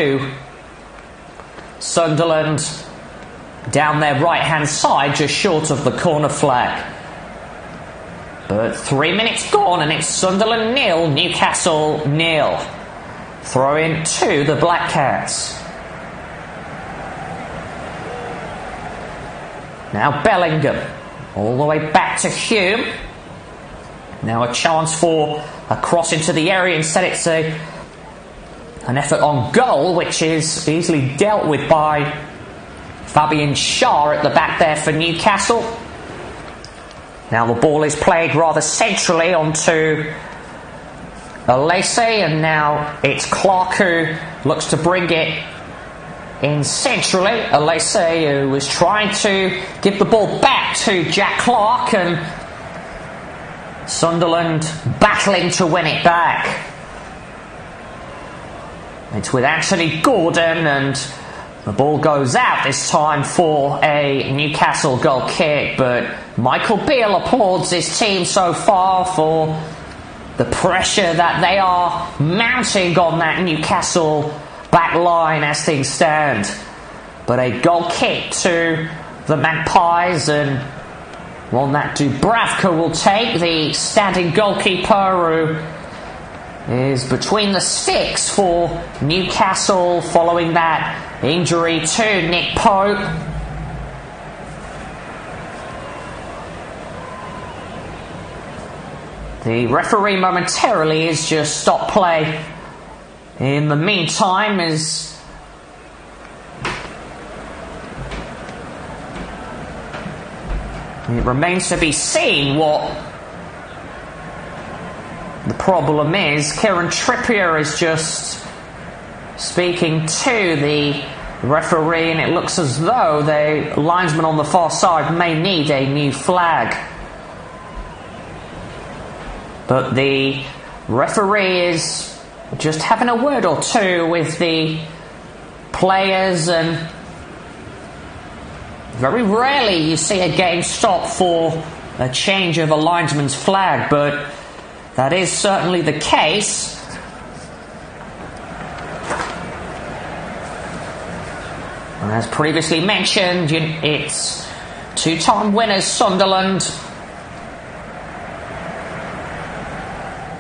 to Sunderland down their right-hand side, just short of the corner flag. But 3 minutes gone, and it's Sunderland 0, Newcastle 0. Throw in to the Black Cats. Now Bellingham, all the way back to Hume. Now a chance for a cross into the area. Instead it's an effort on goal, which is easily dealt with by Fabian Schär at the back there for Newcastle. Now the ball is played rather centrally onto Alese, and now it's Clark who looks to bring it in centrally. Alese, who was trying to give the ball back to Jack Clark, and Sunderland battling to win it back. It's with Anthony Gordon, and the ball goes out this time for a Newcastle goal kick, but Michael Beale applauds his team so far for the pressure that they are mounting on that Newcastle back line as things stand. But a goal kick to the Magpies, and one that Dubravka will take, the standing goalkeeper who is between the sticks for Newcastle following that injury to Nick Pope. The referee momentarily has just stopped play. In the meantime, as it remains to be seen what the problem is. Kieran Trippier is just speaking to the referee, and it looks as though the linesman on the far side may need a new flag. But the referee is just having a word or two with the players, and very rarely you see a game stop for a change of a linesman's flag, but that is certainly the case. And as previously mentioned, it's two-time winners Sunderland.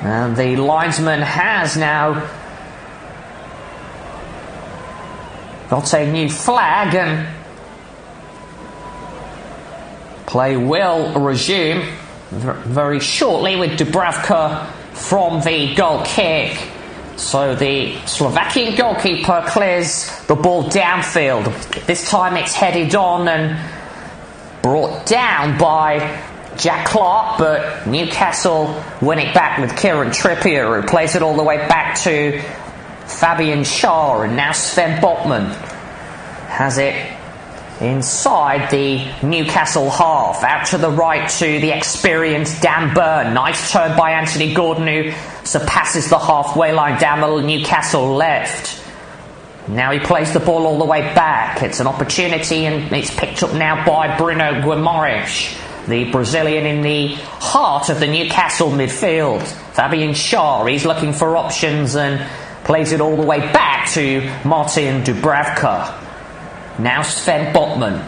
And the linesman has now got a new flag, and play will resume very shortly with Dubravka from the goal kick. So the Slovakian goalkeeper clears the ball downfield. This time it's headed on and brought down by Jack Clark, but Newcastle win it back with Kieran Trippier, who plays it all the way back to Fabian Schär, and now Sven Botman has it inside the Newcastle half, out to the right to the experienced Dan Burn. Nice turn by Anthony Gordon, who surpasses the halfway line down the Newcastle left. Now he plays the ball all the way back. It's an opportunity, and it's picked up now by Bruno Guimaraes, the Brazilian in the heart of the Newcastle midfield. Fabian Schär, he's looking for options and plays it all the way back to Martin Dubravka. Now Sven Botman.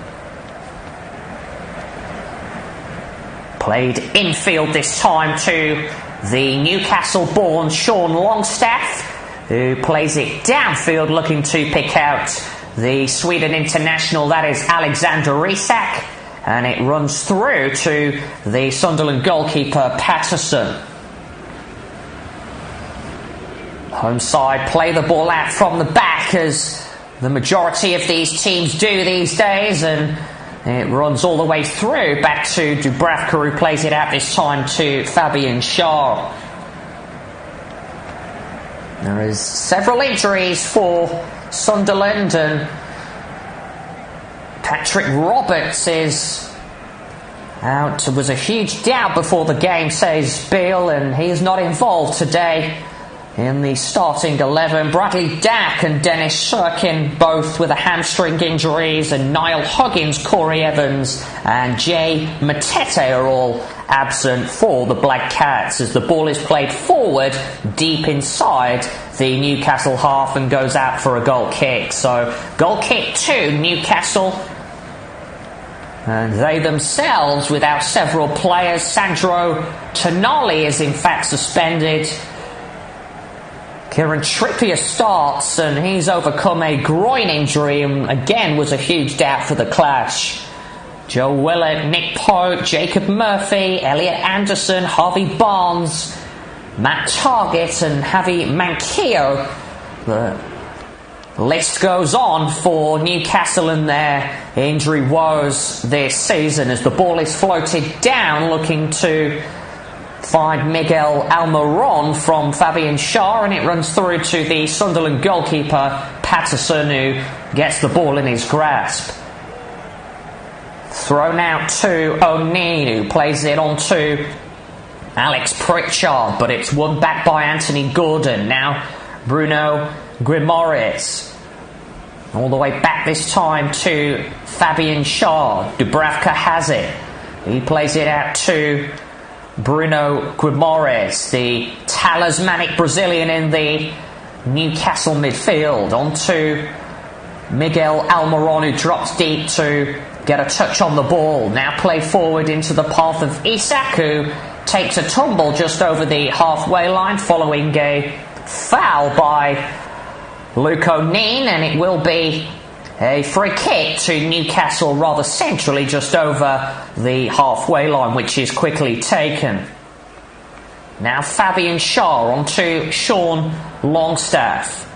Played infield this time to the Newcastle-born Sean Longstaff, who plays it downfield looking to pick out the Sweden international, that is Alexander Isak, and it runs through to the Sunderland goalkeeper Patterson. Home side play the ball out from the back, as the majority of these teams do these days, and it runs all the way through back to Dubravka, who plays it out this time to Fabian Schär. There is several injuries for Sunderland, and Patrick Roberts is out. It was a huge doubt before the game, says Beale, and he is not involved today in the starting 11. Bradley Dack and Dennis Shirkin both with a hamstring injuries, and Niall Huggins, Corey Evans and Jay Matete are all absent for the Black Cats as the ball is played forward deep inside the Newcastle half and goes out for a goal kick. So goal kick to Newcastle, and they themselves without several players. Sandro Tonali is in fact suspended. Kieran Trippier starts, and he's overcome a groin injury and again was a huge doubt for the clash. Joe Willett, Nick Pope, Jacob Murphy, Elliot Anderson, Harvey Barnes, Matt Targett and Javi Manquillo. The list goes on for Newcastle and their injury woes this season as the ball is floated down looking to find Miguel Almiron from Fabian Schär, and it runs through to the Sunderland goalkeeper Patterson, who gets the ball in his grasp. Thrown out to O'Neill, who plays it on to Alex Pritchard, but it's won back by Anthony Gordon. Now Bruno Guimaraes, all the way back this time to Fabian Schär. Dubravka has it. He plays it out to Bruno Guimaraes, the talismanic Brazilian in the Newcastle midfield. On to Miguel Almiron, who drops deep to get a touch on the ball. Now play forward into the path of Isak, who takes a tumble just over the halfway line following a foul by Luke O'Neill, and it will be a free kick to Newcastle rather centrally just over the halfway line, which is quickly taken. Now Fabian Schär on to Sean Longstaff.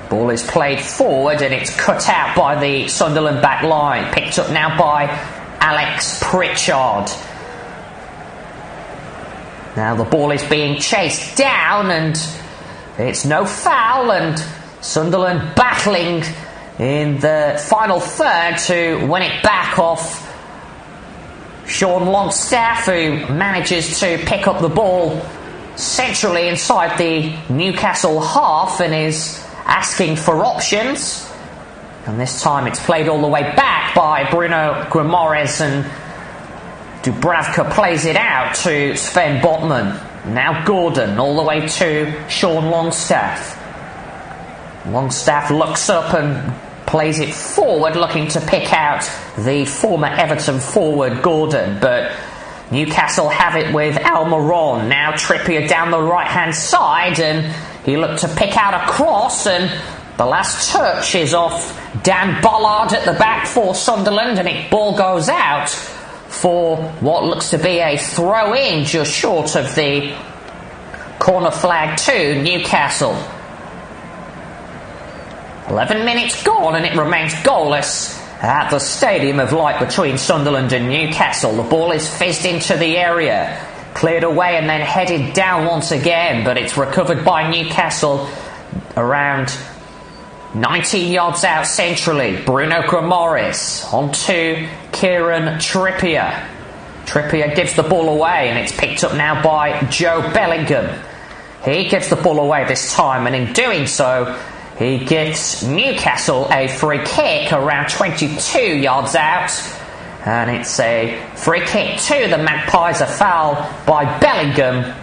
Ball is played forward and it's cut out by the Sunderland back line. Picked up now by Alex Pritchard. Now the ball is being chased down and it's no foul, and Sunderland battling in the final third to win it back off Sean Longstaff, who manages to pick up the ball centrally inside the Newcastle half and is asking for options. And this time it's played all the way back by Bruno Guimaraes, and Dubravka plays it out to Sven Botman. Now Gordon all the way to Sean Longstaff. Longstaff looks up and plays it forward, looking to pick out the former Everton forward Gordon, but Newcastle have it with Almiron. Now Trippier down the right hand side, and he looked to pick out a cross, and the last touch is off Dan Ballard at the back for Sunderland, and it ball goes out for what looks to be a throw-in just short of the corner flag to Newcastle. 11 minutes gone and it remains goalless at the Stadium of Light between Sunderland and Newcastle. The ball is fizzed into the area, cleared away and then headed down once again, but it's recovered by Newcastle around 19 yards out centrally. Bruno Guimaraes on to Kieran Trippier. Trippier gives the ball away and it's picked up now by Joe Bellingham. He gives the ball away this time, and in doing so he gives Newcastle a free kick around 22 yards out, and it's a free kick to the Magpies. A foul by Bellingham,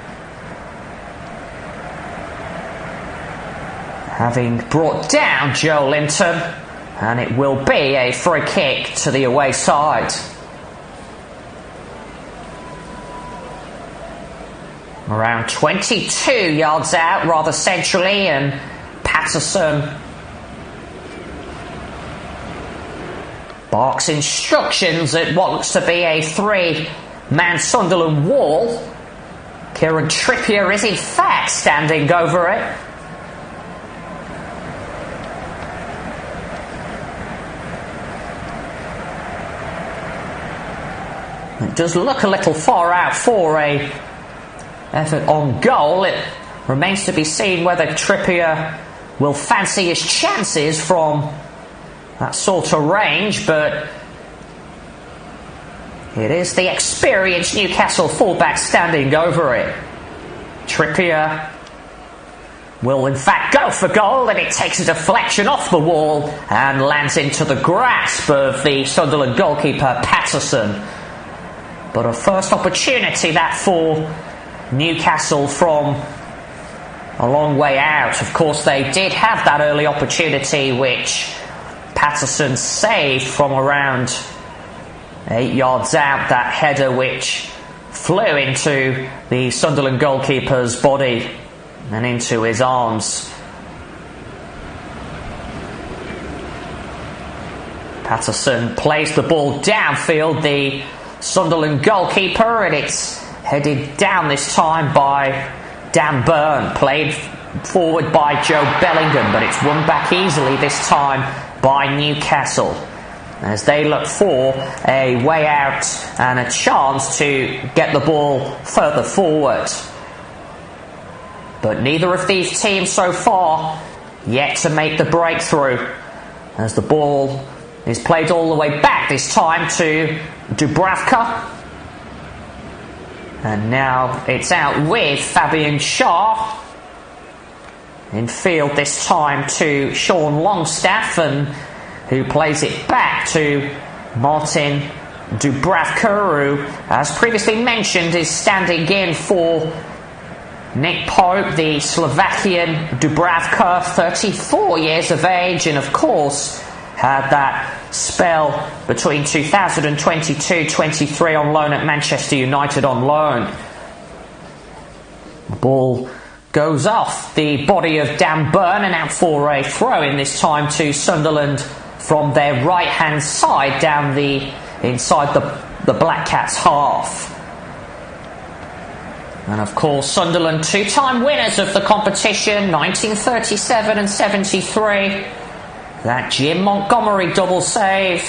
having brought down Joe Linton, and it will be a free kick to the away side. Around 22 yards out, rather centrally, and Patterson barks instructions at what looks to be a three-man Sunderland wall. Kieran Trippier is in fact standing over it. It does look a little far out for a effort on goal. It remains to be seen whether Trippier will fancy his chances from that sort of range, but It is the experienced Newcastle fullback standing over it. Trippier will in fact go for goal, and it takes a deflection off the wall and lands into the grasp of the Sunderland goalkeeper Patterson. But a first opportunity that for Newcastle from a long way out. Of course, they did have that early opportunity which Patterson saved from around 8 yards out, that header which flew into the Sunderland goalkeeper's body and into his arms. Patterson plays the ball downfield, the Sunderland goalkeeper, and it's headed down this time by Dan Burn, played forward by Joe Bellingham, but it's won back easily this time by Newcastle as they look for a way out and a chance to get the ball further forward. But neither of these teams so far yet to make the breakthrough, as the ball is played all the way back this time to Dubravka. And now it's out with Fabian Schär. In field this time to Sean Longstaff, and who plays it back to Martin Dubravka, who, as previously mentioned, is standing in for Nick Pope, the Slovakian Dubravka, 34 years of age, and of course had that spell between 2022-23 on loan at Manchester United on loan. The ball goes off the body of Dan Burn and out for a throw-in this time to Sunderland from their right-hand side down the inside the Black Cats' half. And of course, Sunderland, two-time winners of the competition, 1937 and 73. That Jim Montgomery double save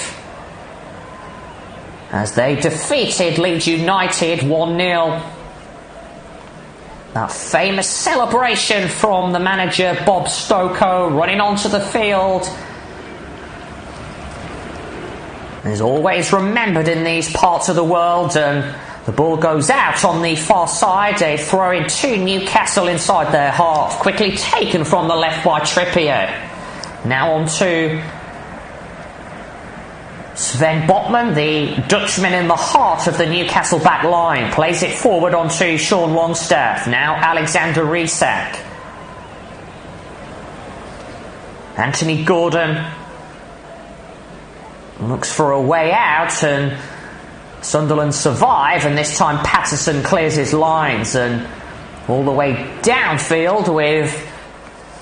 as they defeated Leeds United 1-0. That famous celebration from the manager Bob Stokoe running onto the field is always remembered in these parts of the world, and the ball goes out on the far side. A throw in to Newcastle inside their half, quickly taken from the left by Trippier. Now on to Sven Botman, the Dutchman in the heart of the Newcastle back line, plays it forward onto Sean Longstaff. Now Alexander Isak. Anthony Gordon looks for a way out, and Sunderland survive, and this time Patterson clears his lines and all the way downfield with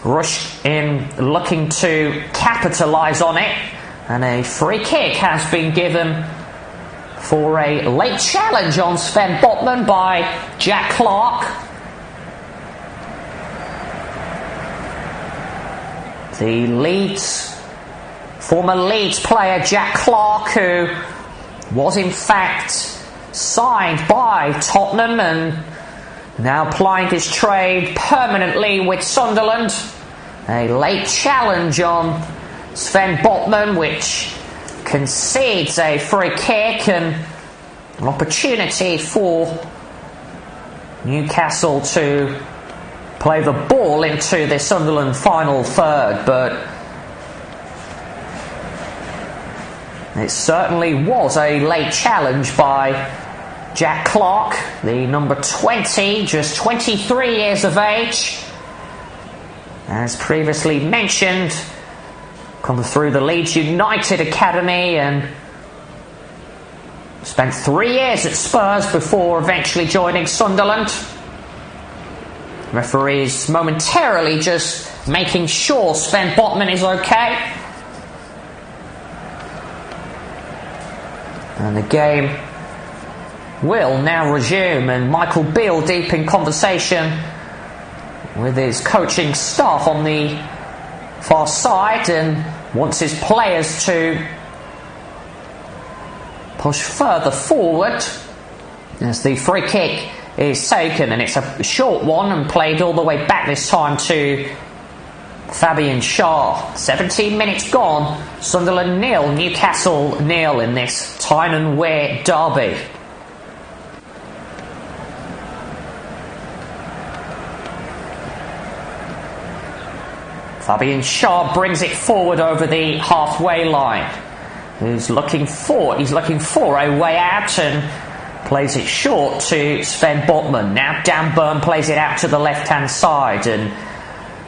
Rush in looking to capitalise on it, and a free kick has been given for a late challenge on Sven Botman by Jack Clark. The former Leeds player Jack Clark, who was in fact signed by Tottenham and now plying his trade permanently with Sunderland. A late challenge on Sven Botman, which concedes a free kick, and an opportunity for Newcastle to play the ball into the Sunderland final third, but it certainly was a late challenge by Jack Clark, the number 20, just 23 years of age. As previously mentioned, come through the Leeds United Academy and spent 3 years at Spurs before eventually joining Sunderland. Referees momentarily just making sure Sven Botman is okay. And the game will now resume, and Michael Beale deep in conversation with his coaching staff on the far side and wants his players to push further forward as the free kick is taken, and it's a short one and played all the way back this time to Fabian Schär. 17 minutes gone. Sunderland 0, Newcastle 0 in this Tyne and Wear derby. Fabian Schär brings it forward over the halfway line. He's looking for a way out and plays it short to Sven Botman. Now Dan Burn plays it out to the left-hand side, and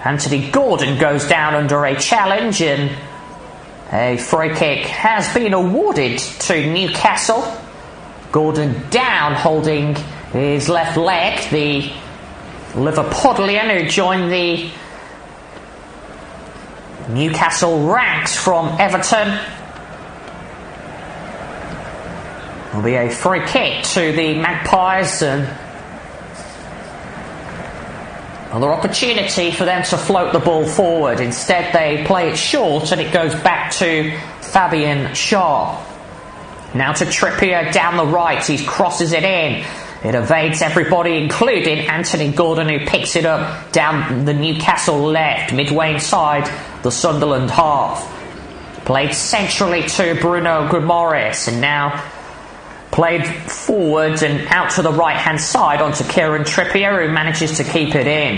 Anthony Gordon goes down under a challenge, and a free kick has been awarded to Newcastle. Gordon down, holding his left leg. The Liverpudlian who joined the Newcastle ranks from Everton. Will be a free kick to the Magpies, and another opportunity for them to float the ball forward. Instead they play it short, and it goes back to Fabian Schär. Now to Trippier down the right. He crosses it in. It evades everybody, including Anthony Gordon, who picks it up down the Newcastle left, midway inside the Sunderland half. Played centrally to Bruno Guimaraes, and now played forward and out to the right hand side onto Kieran Trippier, who manages to keep it in.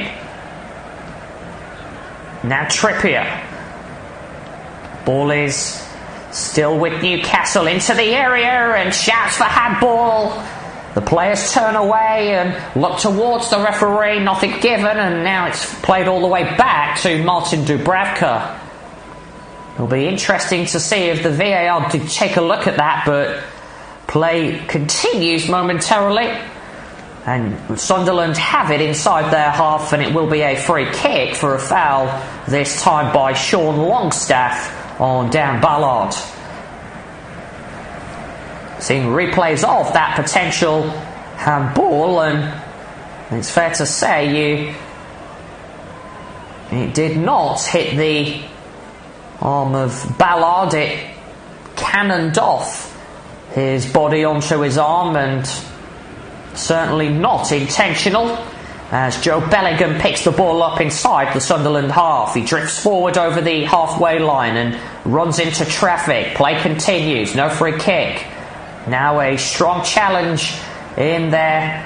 Now Trippier. Ball is still with Newcastle, into the area and shouts for handball. The players turn away and look towards the referee, nothing given, and now it's played all the way back to Martin Dubravka. It'll be interesting to see if the VAR did take a look at that, but play continues momentarily, and Sunderland have it inside their half, and it will be a free kick for a foul, this time by Sean Longstaff on Dan Ballard. Seeing replays of that potential handball, and it's fair to say it did not hit the arm of Ballard. It cannoned off his body onto his arm, and certainly not intentional, as Joe Bellingham picks the ball up inside the Sunderland half. He drifts forward over the halfway line and runs into traffic. Play continues, no free kick. Now a strong challenge in there,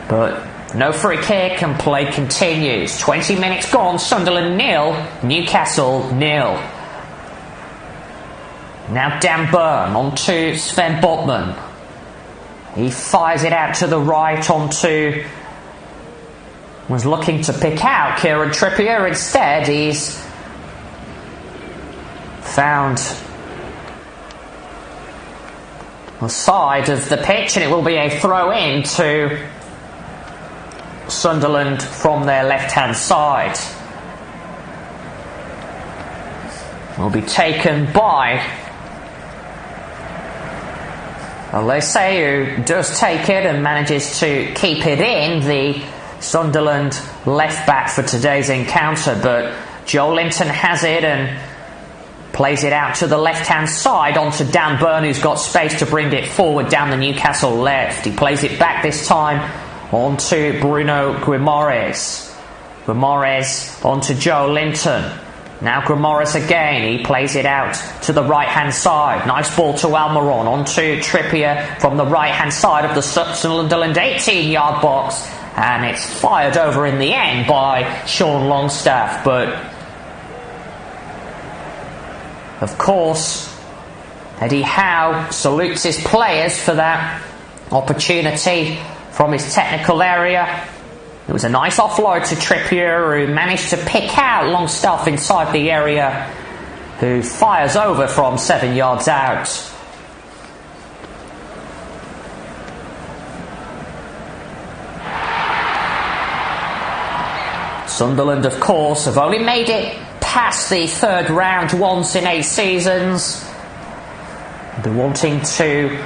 but no free kick, and play continues. 20 minutes gone. Sunderland 0, Newcastle 0. Now Dan Burn onto Sven Botman. He fires it out to the right onto... was looking to pick out Kieran Trippier. Instead he's found the side of the pitch, and it will be a throw in to Sunderland from their left hand side. Will be taken by Alese, who does take it and manages to keep it in, the Sunderland left back for today's encounter, but Joe Linton has it and plays it out to the left-hand side onto Dan Burn, who's got space to bring it forward down the Newcastle left. He plays it back this time onto Bruno Guimaraes. Guimaraes onto Joe Linton. Now Guimaraes again. He plays it out to the right-hand side. Nice ball to Almiron onto Trippier from the right-hand side of the Sunderland 18-yard box, and it's fired over in the end by Sean Longstaff, but of course, Eddie Howe salutes his players for that opportunity from his technical area. It was a nice offload to Trippier, who managed to pick out Longstaff inside the area, who fires over from 7 yards out. Sunderland, of course, have only made it past the third round once in 8 seasons. They'll be wanting to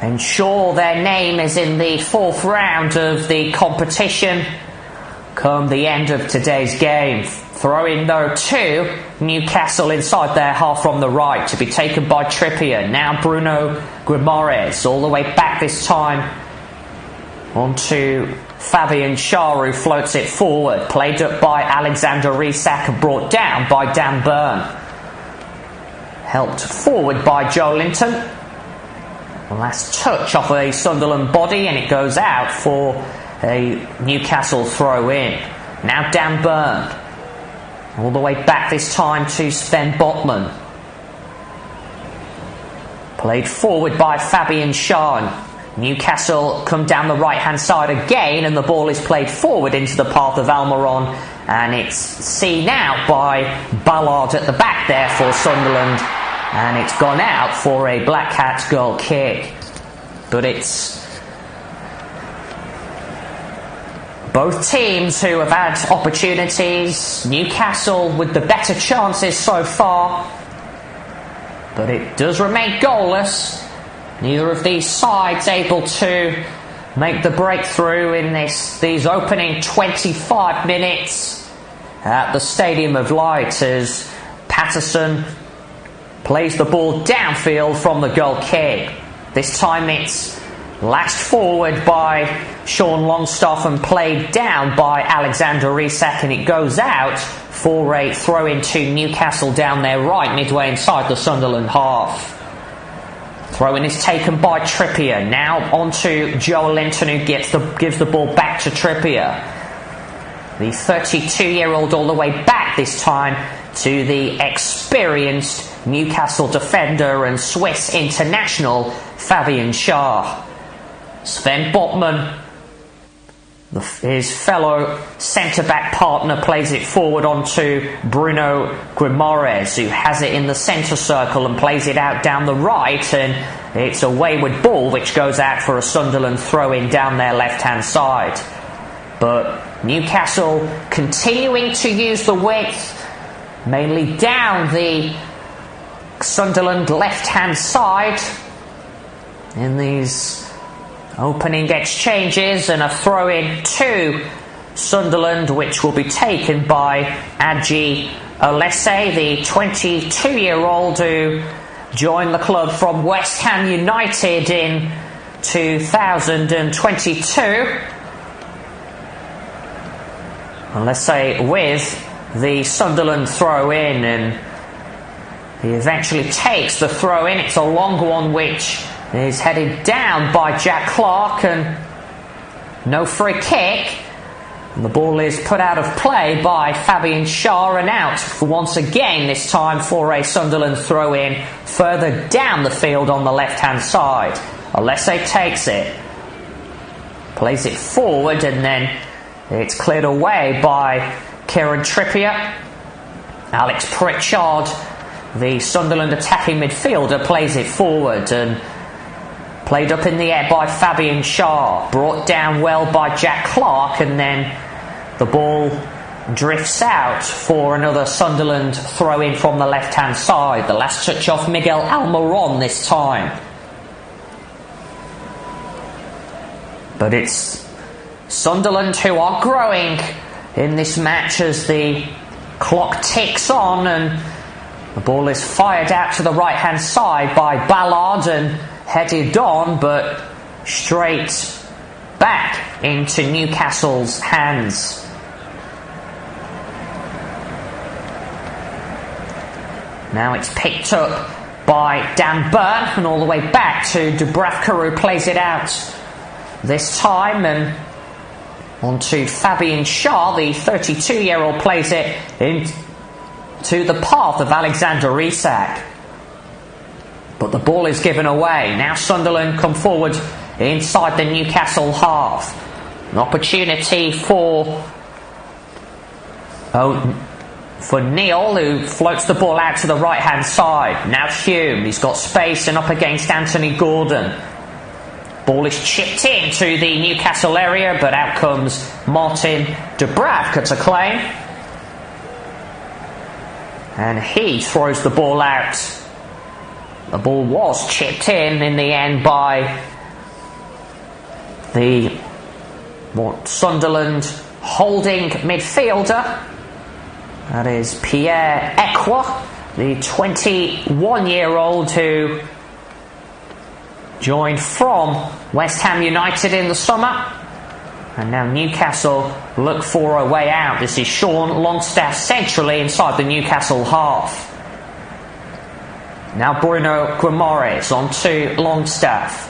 ensure their name is in the 4th round of the competition come the end of today's game. Throw in though to Newcastle inside their half from the right, to be taken by Trippier. Now Bruno Guimaraes all the way back this time On to Fabian Schär, who floats it forward. Played up by Alexander Isak and brought down by Dan Burn. Helped forward by Joe Linton. The last touch off a Sunderland body, and it goes out for a Newcastle throw-in. Now Dan Burn. All the way back this time to Sven Botman. Played forward by Fabian Schär. Newcastle come down the right-hand side again, and the ball is played forward into the path of Almiron, and it's seen out by Ballard at the back there for Sunderland, and it's gone out for a Black Cat goal kick. But it's both teams who have had opportunities. Newcastle with the better chances so far, but it does remain goalless. Neither of these sides able to make the breakthrough in these opening 25 minutes at the Stadium of Light, as Patterson plays the ball downfield from the goal kick. This time it's lashed forward by Sean Longstaff and played down by Alexander Isak, and it goes out for a throw into Newcastle down their right, midway inside the Sunderland half. Throw-in is taken by Trippier. Now onto Joe Linton, who gives the ball back to Trippier. The 32-year-old all the way back this time to the experienced Newcastle defender and Swiss international Fabian Schär. Sven Botman, his fellow centre-back partner, plays it forward onto Bruno Guimaraes, who has it in the centre circle and plays it out down the right, and it's a wayward ball which goes out for a Sunderland throw-in down their left-hand side. But Newcastle continuing to use the width, mainly down the Sunderland left-hand side in these opening exchanges, and a throw-in to Sunderland which will be taken by Adji Alese, the 22-year-old who joined the club from West Ham United in 2022. Alese with the Sunderland throw-in, and he eventually takes the throw-in. It's a long one which is headed down by Jack Clark, and no free kick. And the ball is put out of play by Fabian Schär and out for once again, this time for a Sunderland throw-in further down the field on the left-hand side. Alese takes it, plays it forward, and then it's cleared away by Kieran Trippier. Alex Pritchard, the Sunderland attacking midfielder, plays it forward and played up in the air by Fabian Schär, brought down well by Jack Clark, and then the ball drifts out for another Sunderland throw-in from the left-hand side. The last touch off Miguel Almiron this time. But it's Sunderland who are growing in this match as the clock ticks on, and the ball is fired out to the right-hand side by Ballard and headed on, but straight back into Newcastle's hands. Now it's picked up by Dan Burn and all the way back to Dubravka, who plays it out this time, and onto Fabian Schär, the 32-year-old, plays it into the path of Alexander Isak. But the ball is given away. Now Sunderland come forward inside the Newcastle half. An opportunity for Neil, who floats the ball out to the right-hand side. Now Hume, he's got space and up against Anthony Gordon. Ball is chipped into the Newcastle area, but out comes Martin Dubravka to claim. And he throws the ball out. The ball was chipped in the end by the Sunderland holding midfielder. That is Pierre Ekwa, the 21-year-old who joined from West Ham United in the summer. And now Newcastle look for a way out. This is Sean Longstaff centrally inside the Newcastle half. Now Bruno Guimaraes on to Longstaff.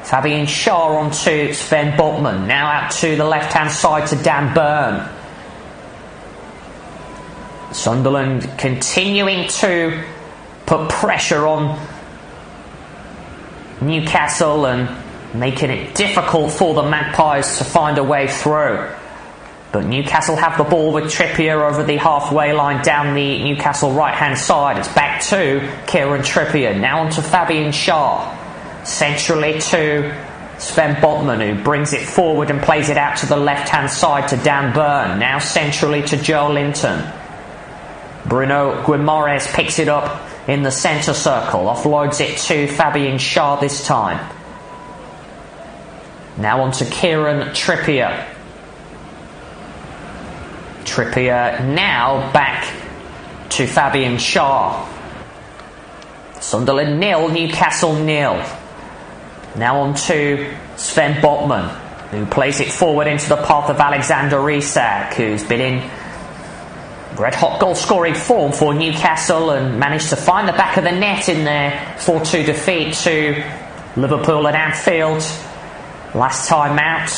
Fabian Schär on to Sven Botman. Now out to the left-hand side to Dan Burn. Sunderland continuing to put pressure on Newcastle and making it difficult for the Magpies to find a way through. But Newcastle have the ball with Trippier over the halfway line down the Newcastle right-hand side. It's back to Kieran Trippier. Now on to Fabian Schär. Centrally to Sven Botman, who brings it forward and plays it out to the left-hand side to Dan Burn. Now centrally to Joe Linton. Bruno Guimaraes picks it up in the centre circle. Offloads it to Fabian Schär this time. Now on to Kieran Trippier. Trippier now back to Fabian Schär. Sunderland 0, Newcastle 0. Now on to Sven Botman, who plays it forward into the path of Alexander Isak, who's been in red-hot goal-scoring form for Newcastle and managed to find the back of the net in their 4-2 defeat to Liverpool at Anfield last time out,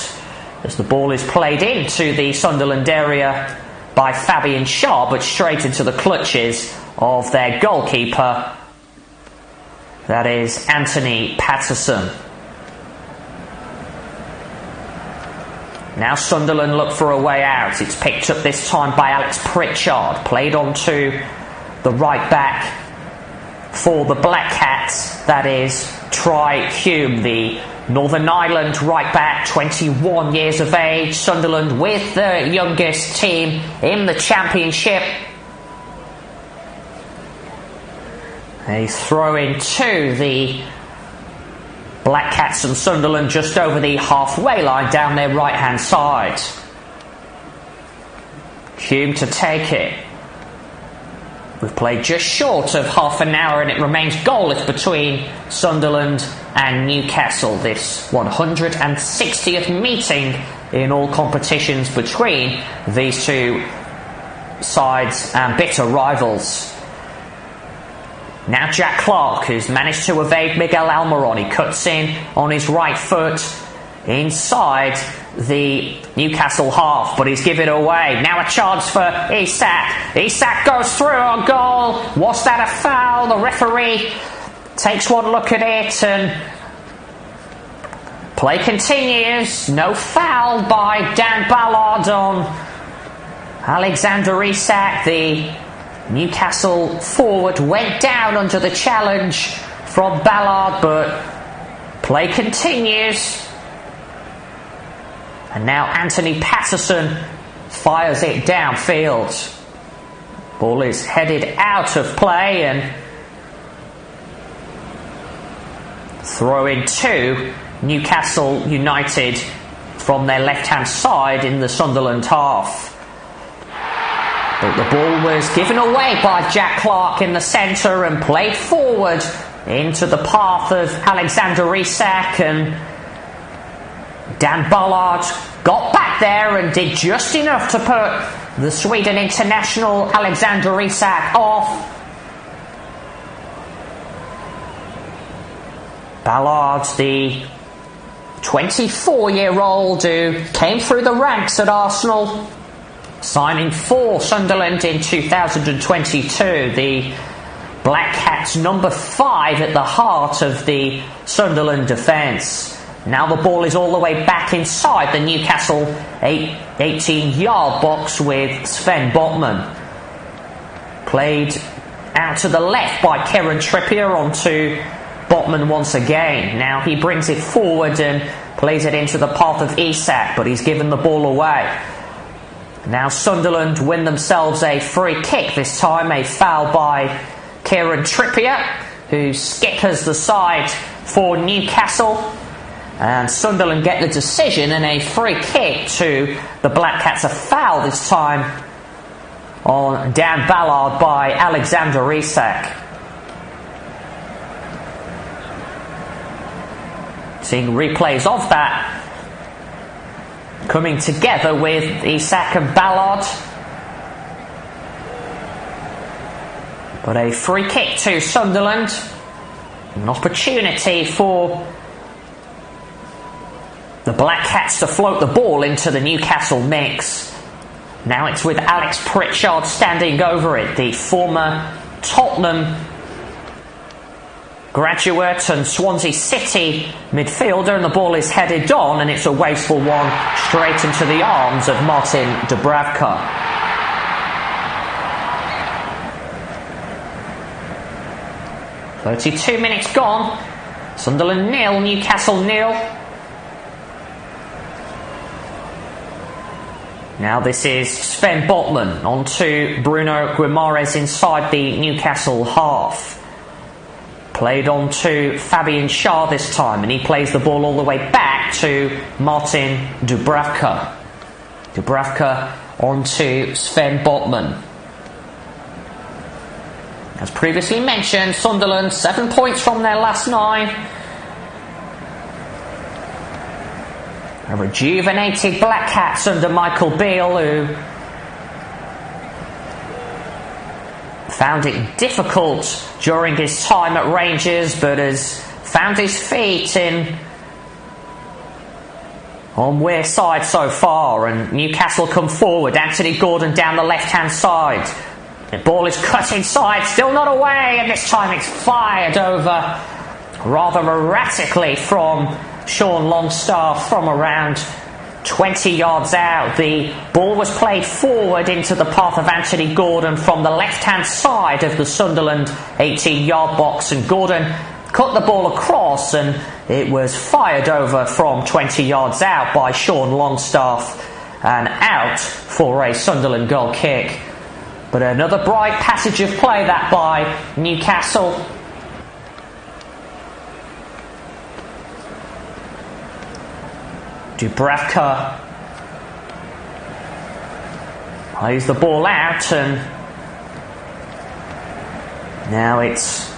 as the ball is played into the Sunderland area by Fabian Schär, but straight into the clutches of their goalkeeper, that is Anthony Patterson. Now Sunderland look for a way out. It's picked up this time by Alex Pritchard, played on to the right back for the Black Cats, that is Troy Hume, the Northern Ireland right back, 21 years of age. Sunderland with the youngest team in the Championship. A throw in to the Black Cats and Sunderland just over the halfway line down their right hand side. Hume to take it. We've played just short of half an hour and it remains goalless between Sunderland and Newcastle. This 160th meeting in all competitions between these two sides and bitter rivals. Now Jack Clark, who's managed to evade Miguel Almiron. He cuts in on his right foot inside the Newcastle half, but he's given it away. Now a chance for Isak. Isak goes through on goal. Was that a foul? The referee takes one look at it and play continues. No foul by Dan Ballard on Alexander Isak. The Newcastle forward went down under the challenge from Ballard, but play continues. And now Anthony Patterson fires it downfield. Ball is headed out of play and throw in to Newcastle United from their left-hand side in the Sunderland half. But the ball was given away by Jack Clark in the centre and played forward into the path of Alexander Isak, and Dan Ballard got back there and did just enough to put the Sweden international Alexander Isak off. Ballard, the 24-year-old who came through the ranks at Arsenal, signing for Sunderland in 2022, the Black Cats number 5 at the heart of the Sunderland defence. Now the ball is all the way back inside the Newcastle 18-yard box with Sven Botman. Played out to the left by Kieran Trippier onto Botman once again. Now he brings it forward and plays it into the path of Isak, but he's given the ball away. Now Sunderland win themselves a free kick, this time a foul by Kieran Trippier, who skippers the side for Newcastle. And Sunderland get the decision and a free kick to the Black Cats. A foul this time on Dan Ballard by Alexander Isak. Seeing replays of that, coming together with Isak and Ballard. But a free kick to Sunderland. An opportunity for the Black Cats to float the ball into the Newcastle mix. Now it's with Alex Pritchard standing over it, the former Tottenham graduate and Swansea City midfielder, and the ball is headed on, and it's a wasteful one straight into the arms of Martin Dubravka. "32 minutes gone. Sunderland 0, Newcastle 0. Now this is Sven Botman on to Bruno Guimaraes inside the Newcastle half. Played on to Fabian Schär this time, and he plays the ball all the way back to Martin Dubravka. Dubravka on to Sven Botman. As previously mentioned, Sunderland 7 points from their last 9. A rejuvenated Black Cats under Michael Beale, who found it difficult during his time at Rangers, but has found his feet on Weir side so far, and Newcastle come forward. Anthony Gordon down the left-hand side. The ball is cut inside, still not away, and this time it's fired over rather erratically from Sean Longstaff from around 20 yards out. The ball was played forward into the path of Anthony Gordon from the left-hand side of the Sunderland 18-yard box, and Gordon cut the ball across, and it was fired over from 20 yards out by Sean Longstaff and out for a Sunderland goal kick. But another bright passage of play that by Newcastle. Dubravka plays the ball out, and now it's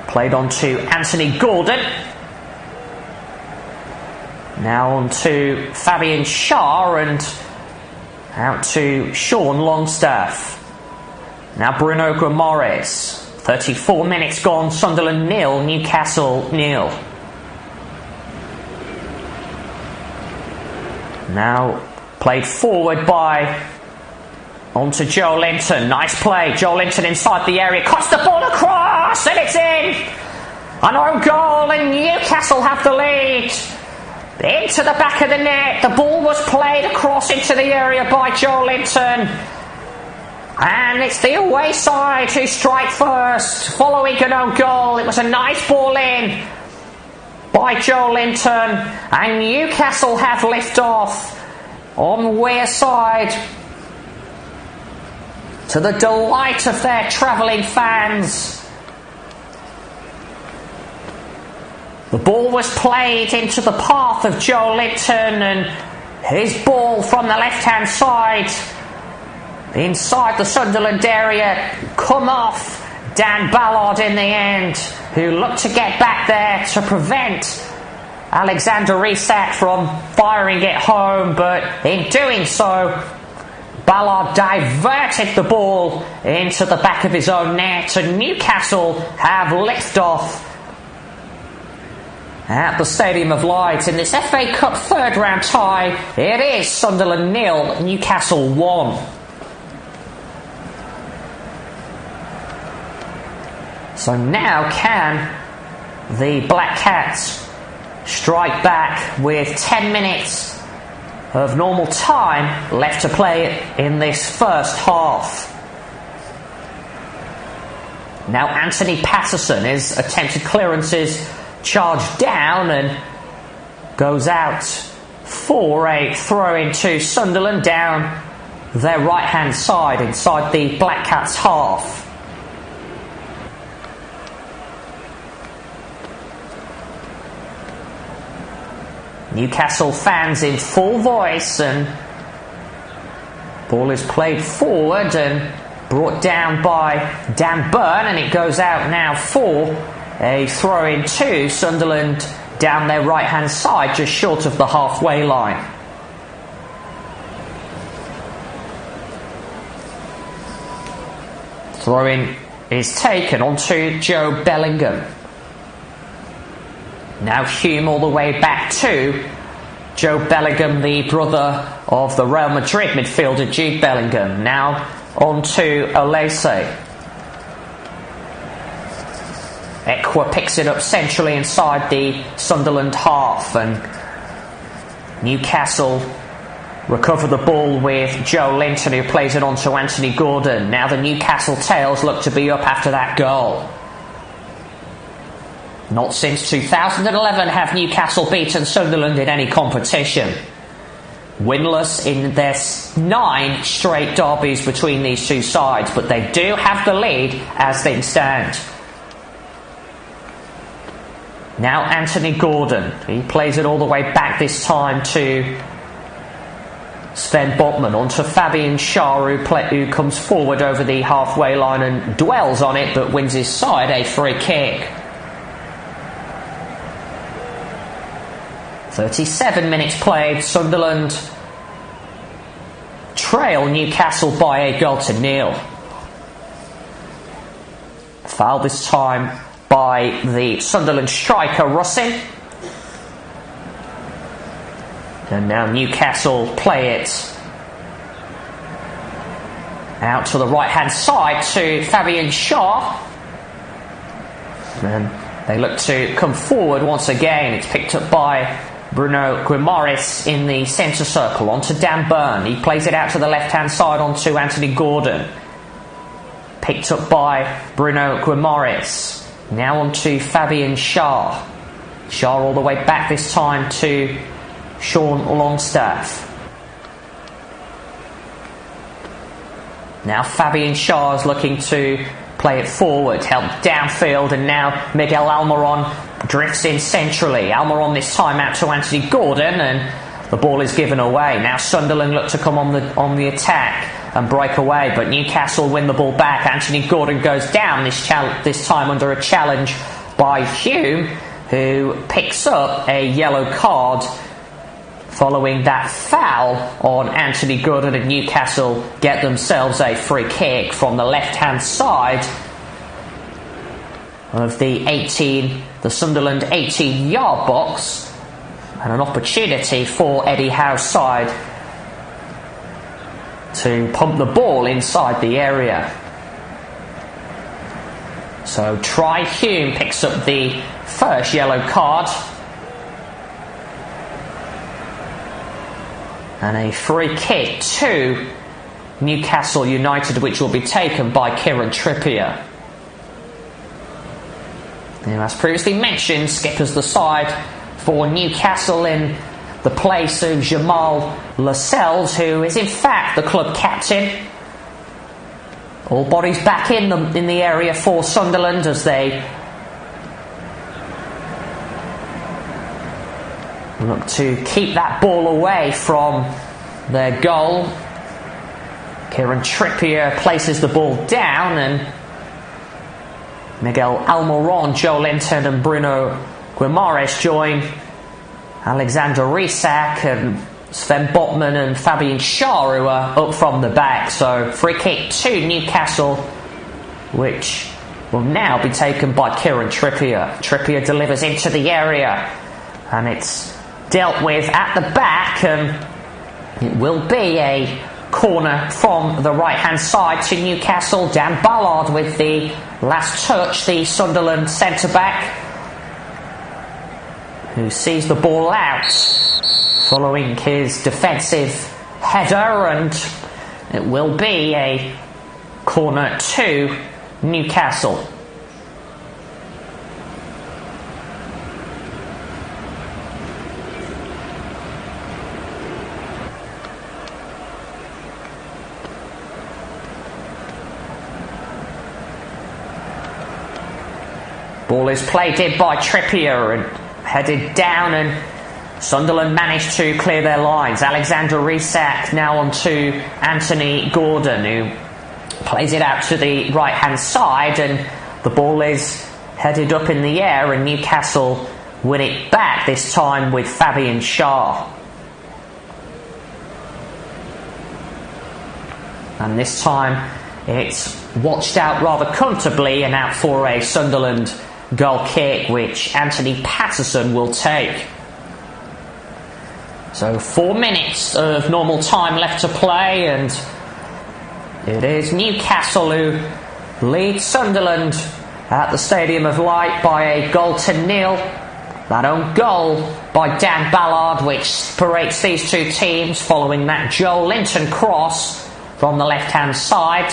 played on to Anthony Gordon. Now on to Fabian Schär, and out to Sean Longstaff. Now Bruno Guimaraes. 34 minutes gone. Sunderland 0, Newcastle 0. Now played forward by onto Joe Linton. Nice play. Joe Linton inside the area. Cuts the ball across, and it's in. An own goal, and Newcastle have the lead. Into the back of the net. The ball was played across into the area by Joe Linton. And it's the away side who strike first, following an own goal. It was a nice ball in by Joe Linton. And Newcastle have lift off on Weir side, to the delight of their travelling fans. The ball was played into the path of Joe Linton, and his ball from the left-hand side inside the Sunderland area come off Dan Ballard in the end, who looked to get back there to prevent Alexander Isak from firing it home, but in doing so, Ballard diverted the ball into the back of his own net, and Newcastle have lift off at the Stadium of Light in this FA Cup third round tie. It is Sunderland 0, Newcastle 1. So now can the Black Cats strike back with 10 minutes of normal time left to play in this first half? Now Anthony Patterson, his attempted clearances charged down and goes out for a throw into Sunderland down their right hand side inside the Black Cats half. Newcastle fans in full voice, and ball is played forward and brought down by Dan Burn, and it goes out now for a throw in to Sunderland down their right hand side, just short of the halfway line. Throw-in is taken onto Joe Bellingham. Now Hume all the way back to Joe Bellingham, the brother of the Real Madrid midfielder Jude Bellingham. Now on to Olise. Ekwa picks it up centrally inside the Sunderland half, and Newcastle recover the ball with Joe Linton, who plays it on to Anthony Gordon. Now the Newcastle tails look to be up after that goal. Not since 2011 have Newcastle beaten Sunderland in any competition. Winless in their 9 straight derbies between these two sides, but they do have the lead as things stand. Now Anthony Gordon, he plays it all the way back this time to Sven Botman, onto Fabian Schär, who comes forward over the halfway line and dwells on it, but wins his side a free kick. 37 minutes played, Sunderland trail Newcastle by 1-0. Foul this time by the Sunderland striker Russin. And now Newcastle play it out to the right hand side to Fabian Schär. And they look to come forward once again. It's picked up by Bruno Guimaraes in the centre circle, onto Dan Burn. He plays it out to the left hand side onto Anthony Gordon. Picked up by Bruno Guimaraes. Now on to Fabian Schär. Schär all the way back this time to Sean Longstaff. Now Fabian Schär is looking to play it forward, helped downfield, and now Miguel Almiron drifts in centrally. Almiron this time out to Anthony Gordon, and the ball is given away. Now Sunderland look to come on the attack and break away, but Newcastle win the ball back. Anthony Gordon goes down this time under a challenge by Hume, who picks up a yellow card following that foul on Anthony Gordon, and Newcastle get themselves a free kick from the left hand side of the Sunderland 18-yard box, and an opportunity for Eddie Howe's side to pump the ball inside the area. So Try Hume picks up the first yellow card, and a free kick to Newcastle United, which will be taken by Kieran Trippier. And as previously mentioned, skippers the side for Newcastle in the place of Jamal Lascelles, who is in fact the club captain. All bodies back in the area for Sunderland as they look to keep that ball away from their goal. Kieran Trippier places the ball down, and Miguel Almiron, Joe Linton and Bruno Guimaraes join Alexander Isak and Sven Botman and Fabian Schär, who are up from the back. So free kick to Newcastle, which will now be taken by Kieran Trippier. Trippier delivers into the area, and it's dealt with at the back, and it will be a corner from the right hand side to Newcastle. Dan Ballard with the last touch, the Sunderland centre back, who sees the ball out following his defensive header, and it will be a corner to Newcastle. Ball is played in by Trippier and headed down, and Sunderland managed to clear their lines. Alexander Isak now on to Anthony Gordon, who plays it out to the right hand side, and the ball is headed up in the air, and Newcastle win it back, this time with Fabian Schär. And this time it's watched out rather comfortably and out for a Sunderland goal kick, which Anthony Patterson will take. So 4 minutes of normal time left to play, and it is Newcastle who lead Sunderland at the Stadium of Light by a 1-0. That own goal by Dan Ballard, which separates these two teams following that Joe Linton cross from the left-hand side.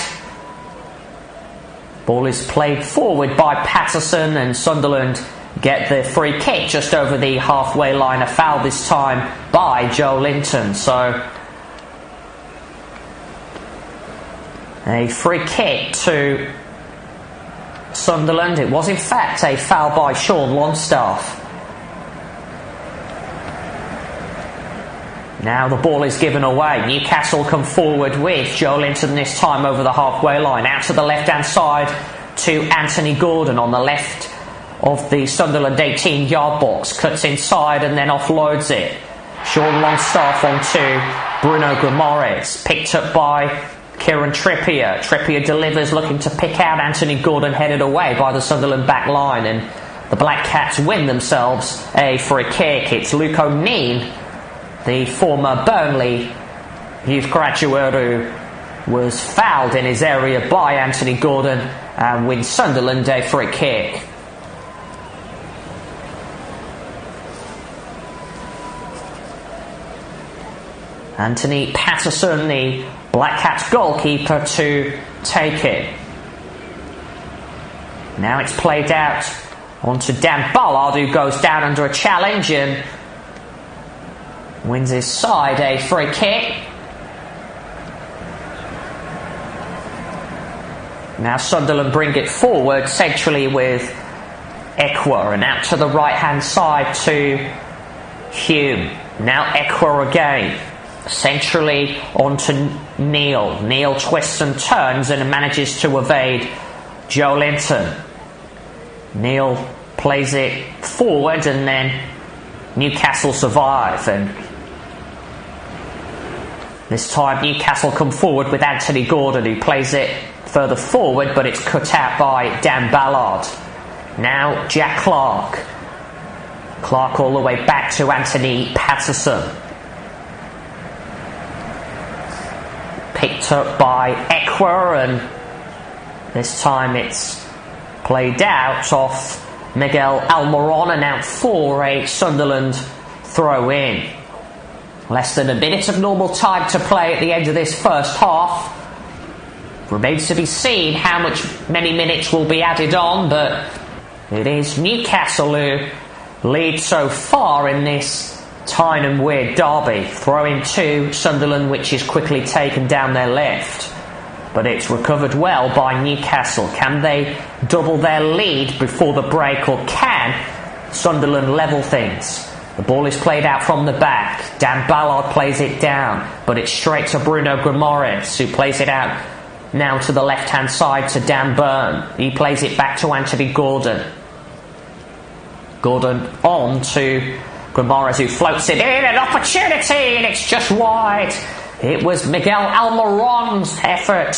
Ball is played forward by Patterson, and Sunderland get the free kick just over the halfway line. A foul this time by Joe Linton. So a free kick to Sunderland. It was in fact a foul by Sean Longstaff. Now the ball is given away. Newcastle come forward with Joe Linton this time over the halfway line. Out to the left-hand side to Anthony Gordon on the left of the Sunderland 18-yard box. Cuts inside and then offloads it. Sean Longstaff onto Bruno Guimaraes. Picked up by Kieran Trippier. Trippier delivers, looking to pick out Anthony Gordon, headed away by the Sunderland back line, and the Black Cats win themselves a free kick. It's Luke O'Neill, the former Burnley youth graduate, who was fouled in his area by Anthony Gordon, and wins Sunderland a free kick. Anthony Patterson, the Black Cats goalkeeper, to take it. Now it's played out onto Dan Ballard, who goes down under a challenge and wins his side a free kick. Now Sunderland bring it forward centrally with Ekwa, and out to the right hand side to Hume. Now Ekwa again. Centrally onto Neil. Neil twists and turns and manages to evade Joe Linton. Neil plays it forward, and then Newcastle survive, and this time Newcastle come forward with Anthony Gordon, who plays it further forward, but it's cut out by Dan Ballard. Now Jack Clark. Clark all the way back to Anthony Patterson. Picked up by Ekwa, and this time it's played out off Miguel Almiron, and out for a Sunderland throw-in. Less than a minute of normal time to play at the end of this first half. Remains to be seen how many minutes will be added on, but it is Newcastle who lead so far in this Tyne and Weir derby. Throw-in to Sunderland, which is quickly taken down their left, but it's recovered well by Newcastle. Can they double their lead before the break, or can Sunderland level things? The ball is played out from the back. Dan Ballard plays it down, but it's straight to Bruno Guimaraes, who plays it out now to the left-hand side to Dan Burn. He plays it back to Anthony Gordon. Gordon on to Guimaraes, who floats it in. An opportunity, and it's just wide. It was Miguel Almiron's effort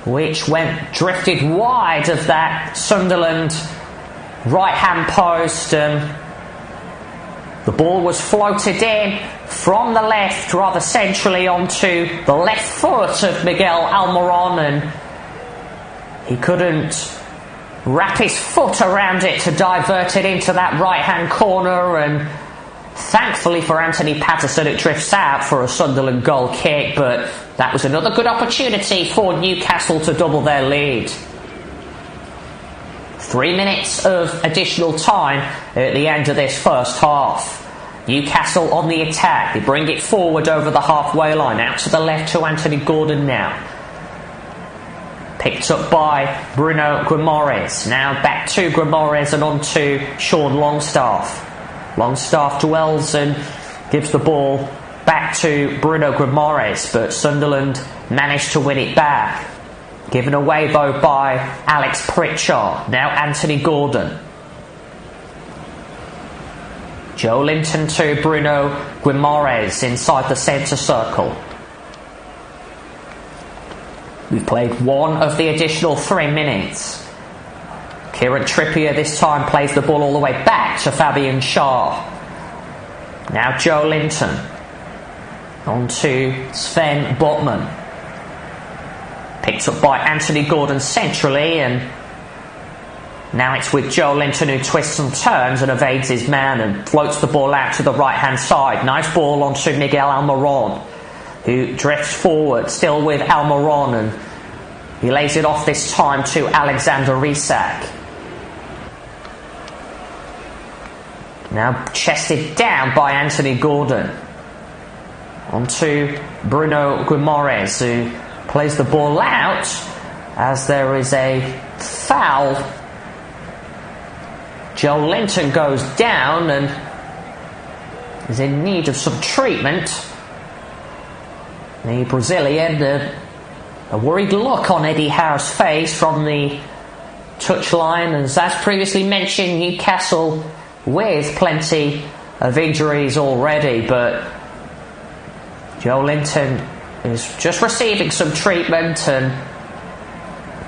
which drifted wide of that Sunderland right-hand post, and the ball was floated in from the left, rather centrally, onto the left foot of Miguel Almiron, and he couldn't wrap his foot around it to divert it into that right-hand corner, and thankfully for Anthony Patterson it drifts out for a Sunderland goal kick, but that was another good opportunity for Newcastle to double their lead. 3 minutes of additional time at the end of this first half. Newcastle on the attack. They bring it forward over the halfway line. Out to the left to Anthony Gordon now. Picked up by Bruno Guimaraes. Now back to Guimaraes and on to Sean Longstaff. Longstaff dwells and gives the ball back to Bruno Guimaraes, but Sunderland managed to win it back. Given away though by Alex Pritchard. Now Anthony Gordon. Joe Linton to Bruno Guimaraes inside the centre circle. We've played one of the additional 3 minutes. Kieran Trippier this time plays the ball all the way back to Fabian Schär. Now Joe Linton. On to Sven Botman. Picked up by Anthony Gordon centrally, and now it's with Joe Linton, who twists and turns and evades his man and floats the ball out to the right hand side. Nice ball onto Miguel Almiron, who drifts forward, still with Almiron, and he lays it off this time to Alexander Isak. Now chested down by Anthony Gordon. Onto Bruno Guimaraes, who plays the ball out as there is a foul. Joe Linton goes down and is in need of some treatment. The Brazilian, a worried look on Eddie Howe's face from the touchline, and as previously mentioned, Newcastle with plenty of injuries already, but Joe Linton is just receiving some treatment, and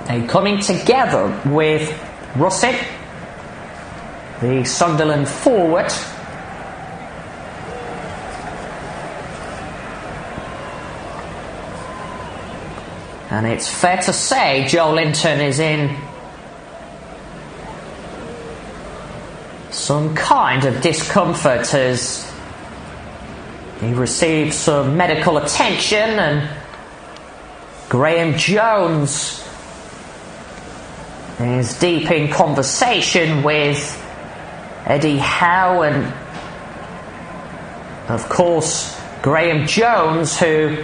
they're coming together with Russet, the Sunderland forward. And it's fair to say Joe Linton is in some kind of discomfort as he received some medical attention, and Graham Jones is deep in conversation with Eddie Howe, and of course Graham Jones, who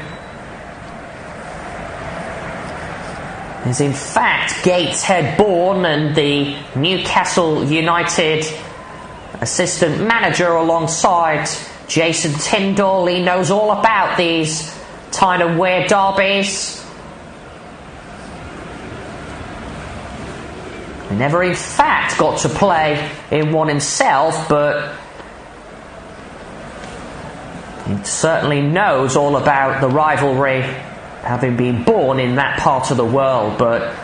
is in fact Gateshead born and the Newcastle United assistant manager alongside Jason Tyndall. He knows all about these kind of weird derbies. He never in fact got to play in one himself, but he certainly knows all about the rivalry, having been born in that part of the world. But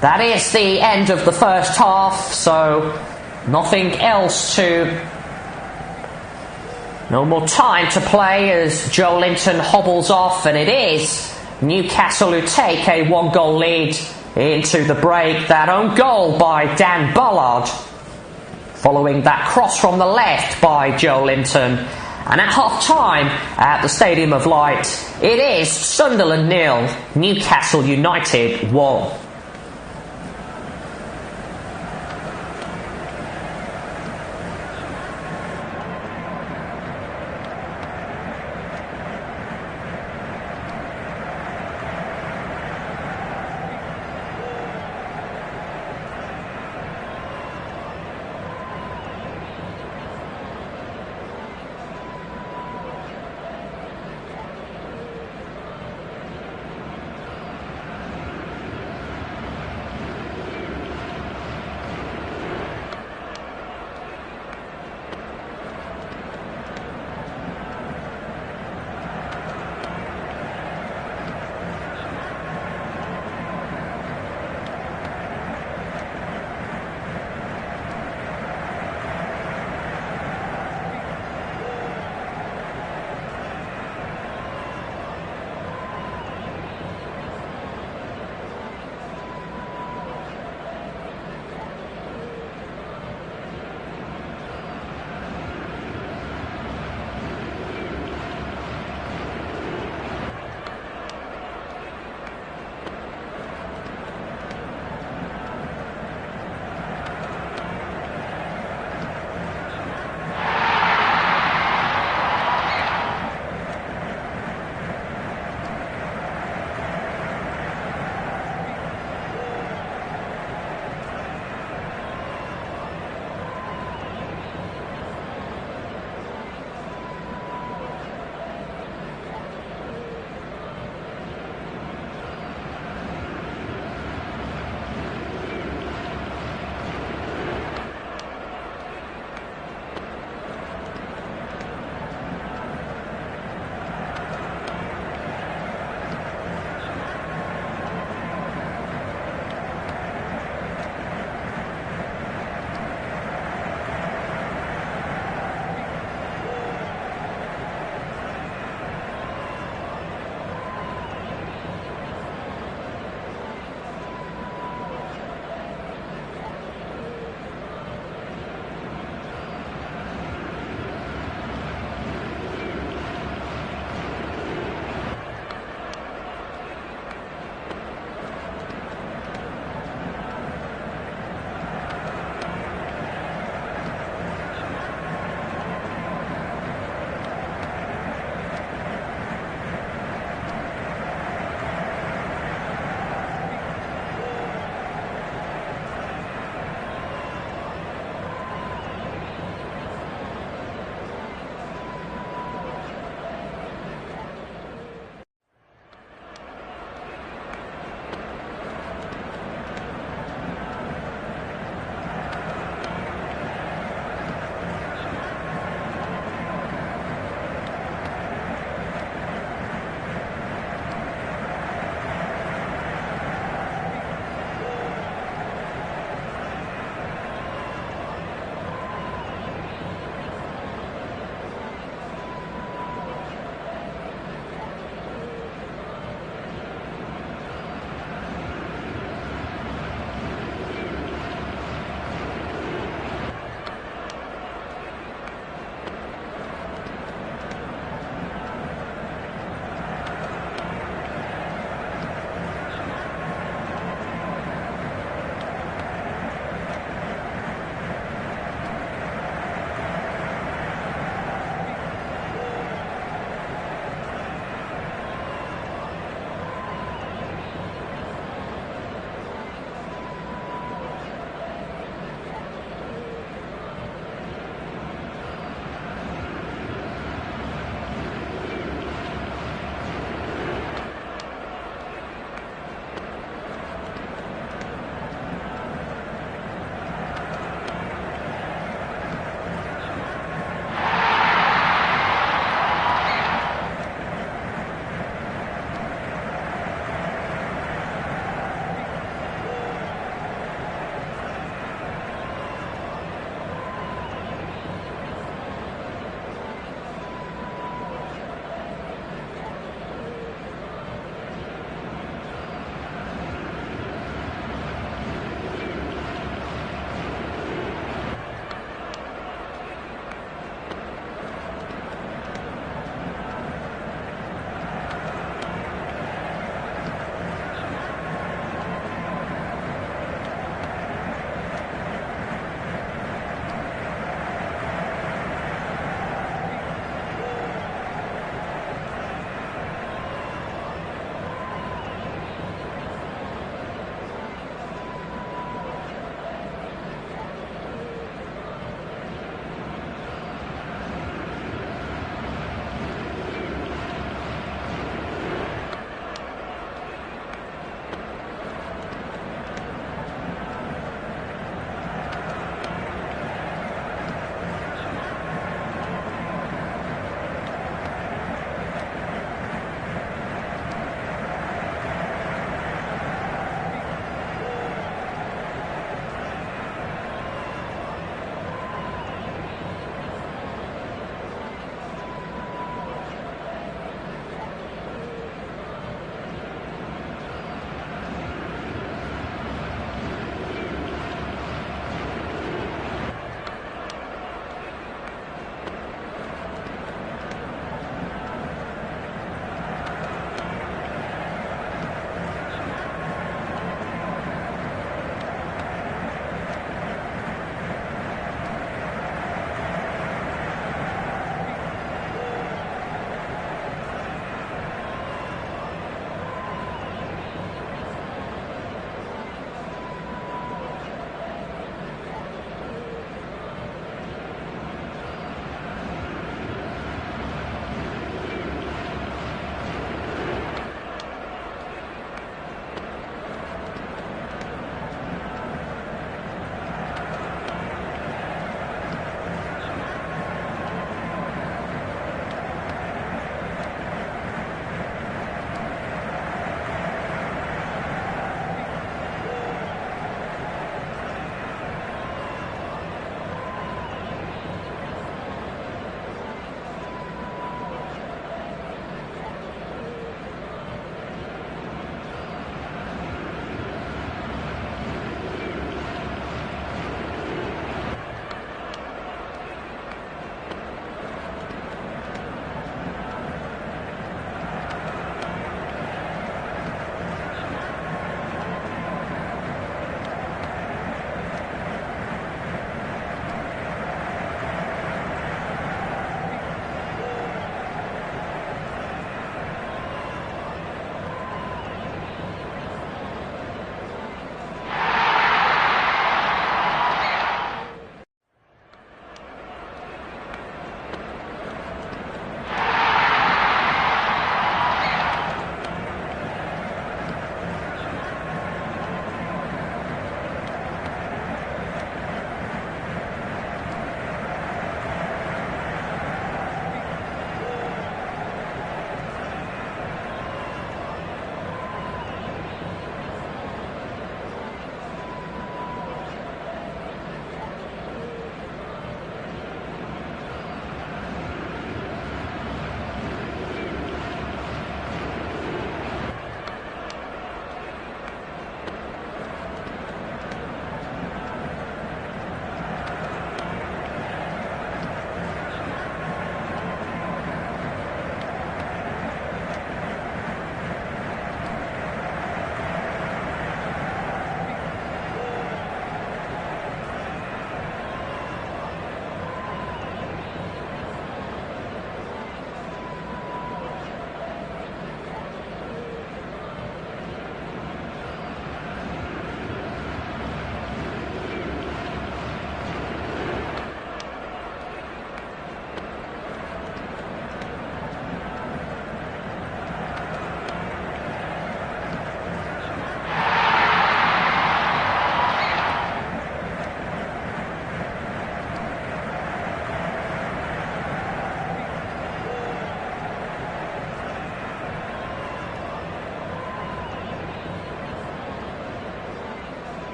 that is the end of the first half, so nothing else no more time to play as Joe Linton hobbles off, and it is Newcastle who take a 1-goal lead into the break. That own goal by Dan Ballard, following that cross from the left by Joe Linton. And at half-time at the Stadium of Light, it is Sunderland 0, Newcastle United 1.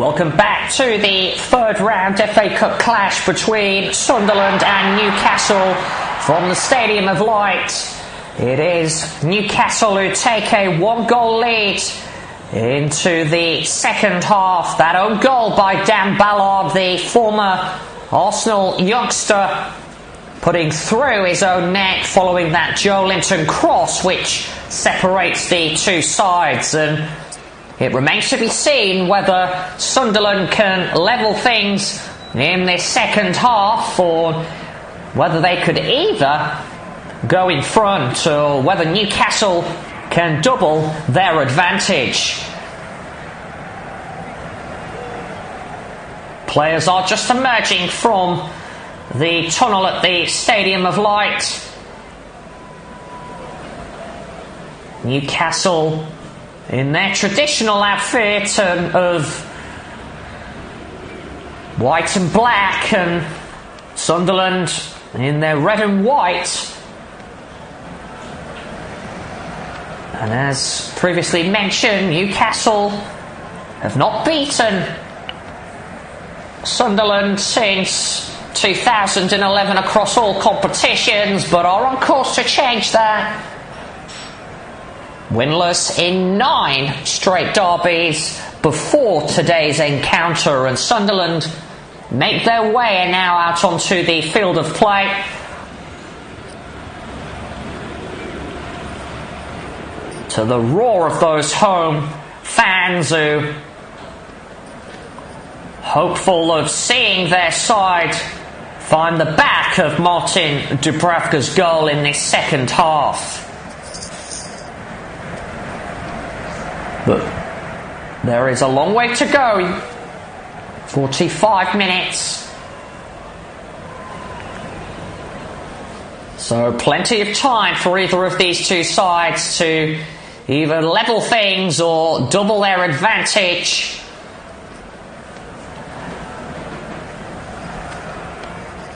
Welcome back to the third round FA Cup clash between Sunderland and Newcastle from the Stadium of Light. It is Newcastle who take a 1-goal lead into the second half. That own goal by Dan Ballard, the former Arsenal youngster, putting through his own net following that Joe Linton cross which separates the two sides. And it remains to be seen whether Sunderland can level things in this second half, or whether they could either go in front, or whether Newcastle can double their advantage. Players are just emerging from the tunnel at the Stadium of Light. Newcastle in their traditional outfit of white and black, and Sunderland in their red and white. And as previously mentioned, Newcastle have not beaten Sunderland since 2011 across all competitions, but are on course to change that. Winless in 9 straight derbies before today's encounter, and Sunderland make their way now out onto the field of play. To the roar of those home fans who, hopeful of seeing their side find the back of Martin Dubravka's goal in this second half. But there is a long way to go. 45 minutes. So plenty of time for either of these two sides to either level things or double their advantage.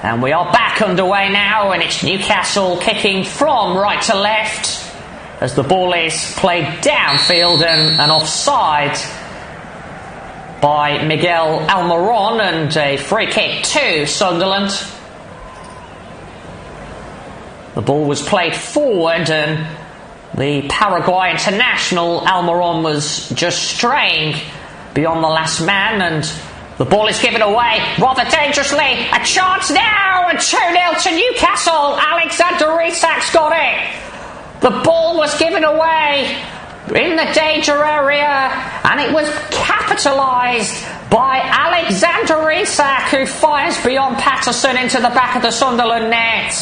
And we are back underway now, and it's Newcastle kicking from right to left as the ball is played downfield and offside by Miguel Almiron, and a free kick to Sunderland. The ball was played forward, and the Paraguay international Almiron was just straying beyond the last man, and the ball is given away rather dangerously. A chance now, and 2-0 to Newcastle. Alexander Isak's got it. The ball was given away in the danger area, and it was capitalised by Alexander Isak, who fires beyond Patterson into the back of the Sunderland net.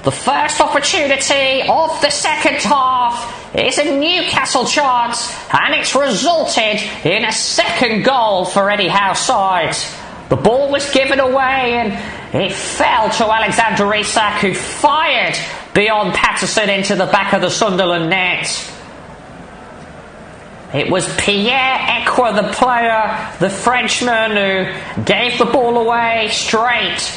The first opportunity of the second half is a Newcastle chance, and it's resulted in a second goal for Eddie Howe's side. The ball was given away, and it fell to Alexander Isak, who fired beyond Patterson into the back of the Sunderland net. It was Pierre-Emerick, the player, the Frenchman, who gave the ball away straight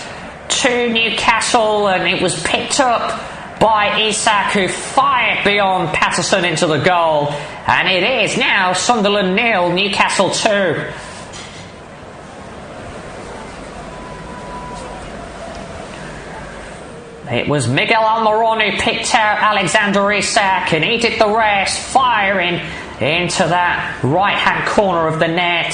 to Newcastle, and it was picked up by Isak, who fired beyond Patterson into the goal. And it is now Sunderland 0, Newcastle 2. It was Miguel Almiron who picked out Alexander Isak, and he did the rest, firing into that right-hand corner of the net.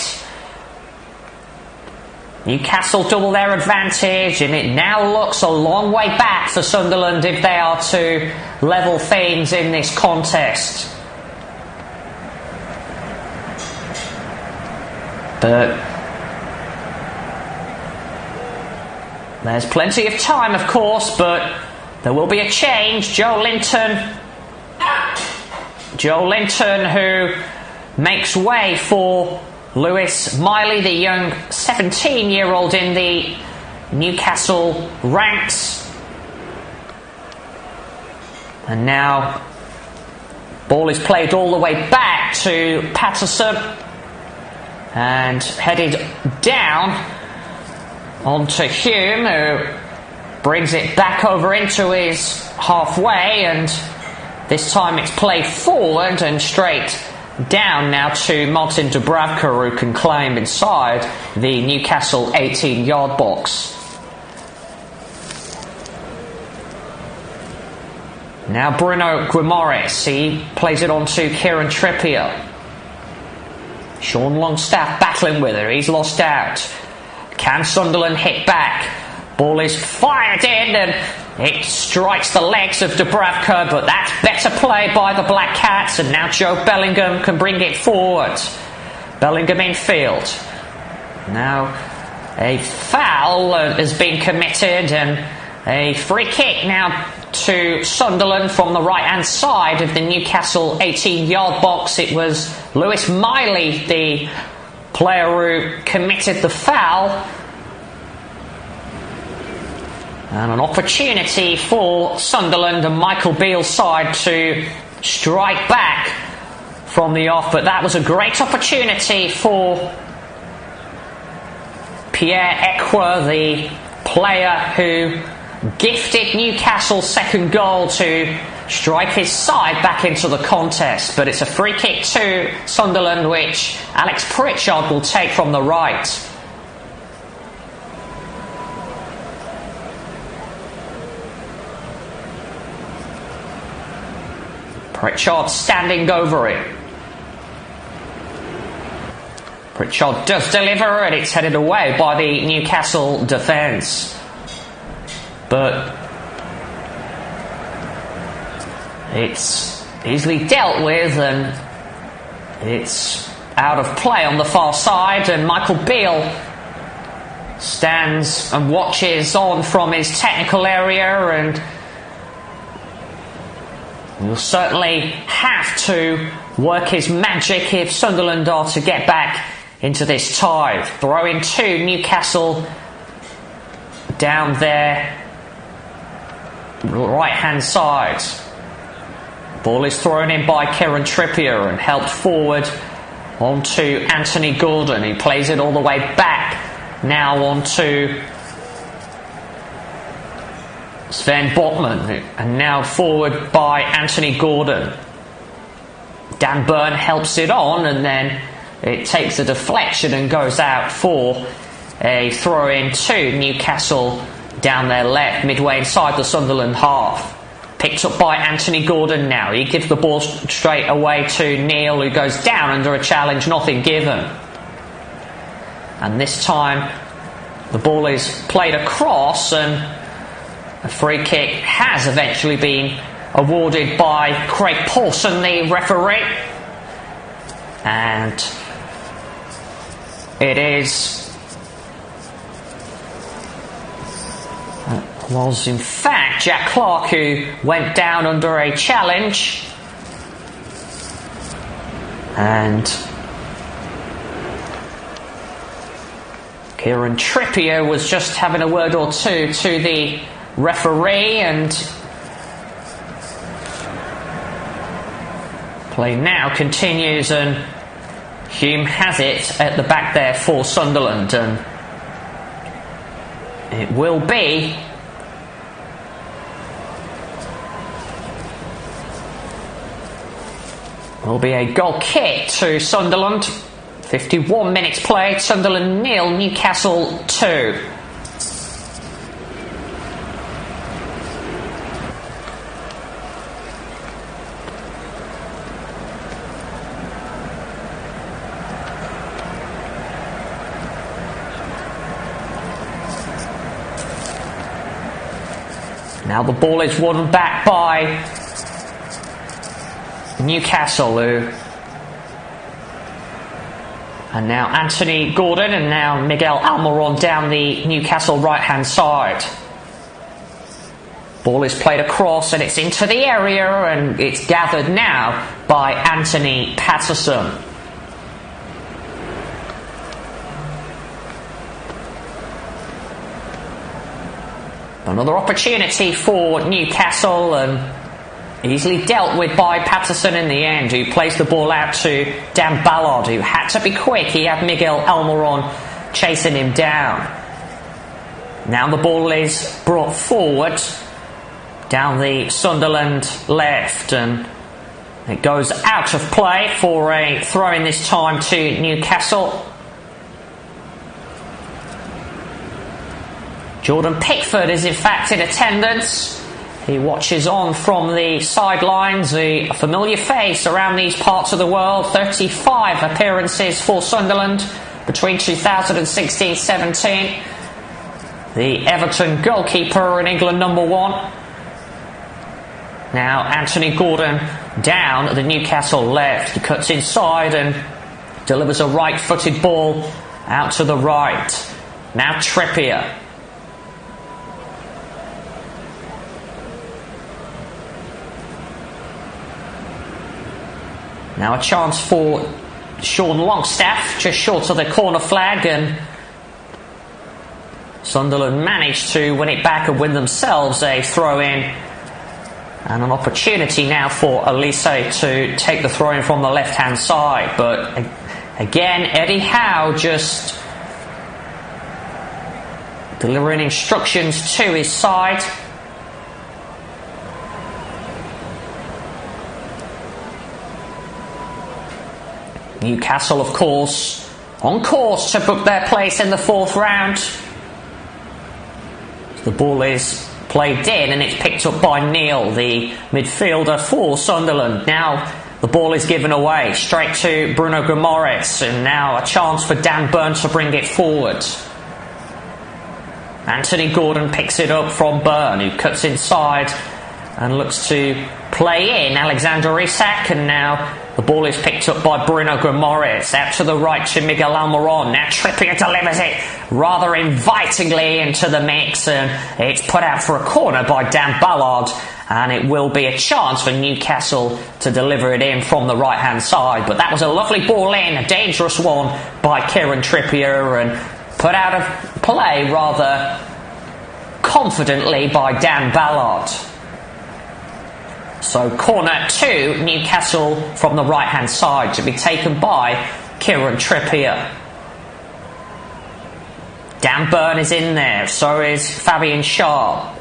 Newcastle double their advantage, and it now looks a long way back for Sunderland if they are to level things in this contest. But there's plenty of time, of course, but there will be a change. Joe Linton, who makes way for Lewis Miley, the young 17-year-old in the Newcastle ranks. And now ball is played all the way back to Patterson and headed down onto Hume, who brings it back over into his halfway, and This time it's played forward and straight down now to Martin Dubravka, who can claim inside the Newcastle 18-yard box. Now Bruno Guimaraes, he plays it on to Kieran Trippier. Sean Longstaff battling with her, he's lost out. Can Sunderland hit back? Ball is fired in and it strikes the legs of Dubravka, but that's better play by the Black Cats, and now Joe Bellingham can bring it forward. Bellingham in field. Now a foul has been committed and a free kick now to Sunderland from the right hand side of the Newcastle 18-yard box. It was Lewis Miley, the player who committed the foul. And an opportunity for Sunderland and Michael Beale's side to strike back from the off, but that was a great opportunity for Pierre Ekwa, the player who gifted Newcastle's second goal, to strike his side back into the contest. But it's a free kick to Sunderland, which Alex Pritchard will take from the right. Pritchard standing over it. Pritchard does deliver and it's headed away by the Newcastle defence. But it's easily dealt with and it's out of play on the far side, and Michael Beale stands and watches on from his technical area, and will certainly have to work his magic if Sunderland are to get back into this tie. Throwing to Newcastle down their right hand side. Ball is thrown in by Kieran Trippier and helped forward onto Anthony Gordon. He plays it all the way back now onto Sven Botman, and now forward by Anthony Gordon. Dan Burn helps it on, and then it takes a deflection and goes out for a throw-in to Newcastle down their left, midway inside the Sunderland half. Picked up by Anthony Gordon now. He gives the ball straight away to Neil, who goes down under a challenge, nothing given. And this time the ball is played across, and a free kick has eventually been awarded by Craig Paulson, the referee. And it was in fact Jack Clark who went down under a challenge. And Kieran Trippier was just having a word or two to the referee, and play now continues, and Hume has it at the back there for Sunderland, and it will be a goal kick to Sunderland. 51 minutes played, Sunderland 0, Newcastle 2. Now the ball is won back by Newcastle, and now Anthony Gordon, and now Miguel Almiron down the Newcastle right hand side. Ball is played across and it's into the area, and it's gathered now by Anthony Patterson. Another opportunity for Newcastle, and easily dealt with by Patterson in the end, who plays the ball out to Dan Ballard, who had to be quick. He had Miguel Almiron chasing him down. Now the ball is brought forward down the Sunderland left, and it goes out of play for a throw-in this time to Newcastle. Jordan Pickford is in fact in attendance. He watches on from the sidelines, a familiar face around these parts of the world. 35 appearances for Sunderland between 2016-17. The Everton goalkeeper and England #1. Now Anthony Gordon down at the Newcastle left. He cuts inside and delivers a right-footed ball out to the right. Now Trippier. Now a chance for Sean Longstaff, just short of the corner flag, and Sunderland managed to win it back and win themselves a throw-in. And an opportunity now for Elise to take the throw-in from the left-hand side. But again, Eddie Howe just delivering instructions to his side. Newcastle, of course, on course to book their place in the 4th round. The ball is played in and it's picked up by Neil, the midfielder for Sunderland. Now the ball is given away straight to Bruno Guimaraes, and now a chance for Dan Burn to bring it forward. Anthony Gordon picks it up from Burn, who cuts inside and looks to play in Alexander Isak, and now the ball is picked up by Bruno Guimaraes out to the right to Miguel Almiron. Now Trippier delivers it rather invitingly into the mix, and it's put out for a corner by Dan Ballard, and it will be a chance for Newcastle to deliver it in from the right hand side. But that was a lovely ball in, a dangerous one by Kieran Trippier, and put out of play rather confidently by Dan Ballard. So corner to Newcastle from the right hand side, to be taken by Kieran Trippier. Dan Burn is in there, so is Fabian Schär.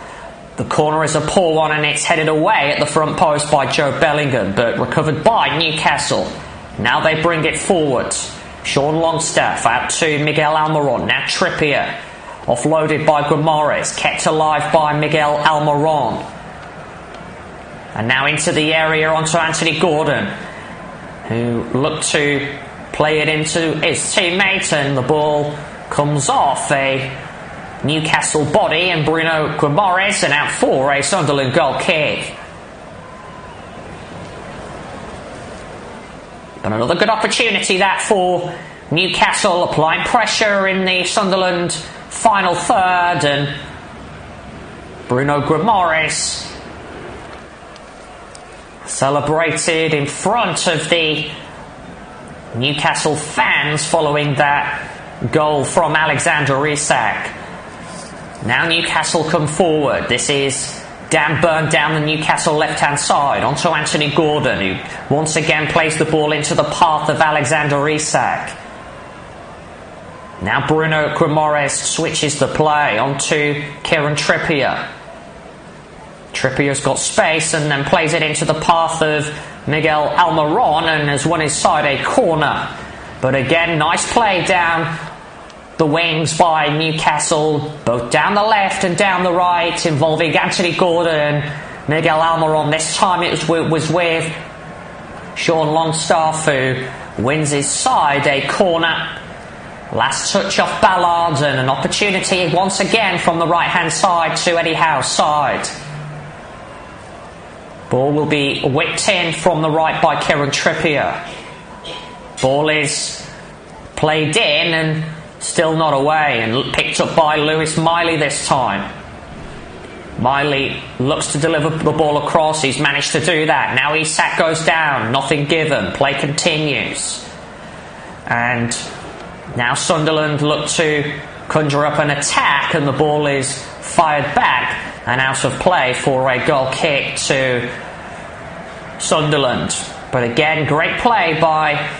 The corner is a poor one and it's headed away at the front post by Joe Bellingham, but recovered by Newcastle. Now they bring it forward. Sean Longstaff out to Miguel Almiron. Now Trippier, offloaded by Guimaraes, kept alive by Miguel Almiron. And now into the area onto Anthony Gordon, who looked to play it into his teammate, and the ball comes off a Newcastle body and Bruno Guimaraes, and out for a Sunderland goal kick. But another good opportunity that for Newcastle, applying pressure in the Sunderland final third, and Bruno Guimaraes celebrated in front of the Newcastle fans following that goal from Alexander Isak. Now Newcastle come forward. This is Dan Burn down the Newcastle left-hand side onto Anthony Gordon, who once again plays the ball into the path of Alexander Isak. Now Bruno Guimaraes switches the play onto Kieran Trippier. Trippier's got space and then plays it into the path of Miguel Almiron, and has won his side a corner. But again, nice play down the wings by Newcastle, both down the left and down the right, involving Anthony Gordon, Miguel Almiron. This time it was with Sean Longstaff, who wins his side a corner. Last touch off Ballard, and an opportunity once again from the right hand side to Eddie Howe's side. Ball will be whipped in from the right by Kieran Trippier. Ball is played in and still not away, and picked up by Lewis Miley this time. Miley looks to deliver the ball across. He's managed to do that. Now Isak goes down, nothing given. Play continues. And now Sunderland look to conjure up an attack, and the ball is fired back and out of play for a goal kick to Sunderland. But again, great play by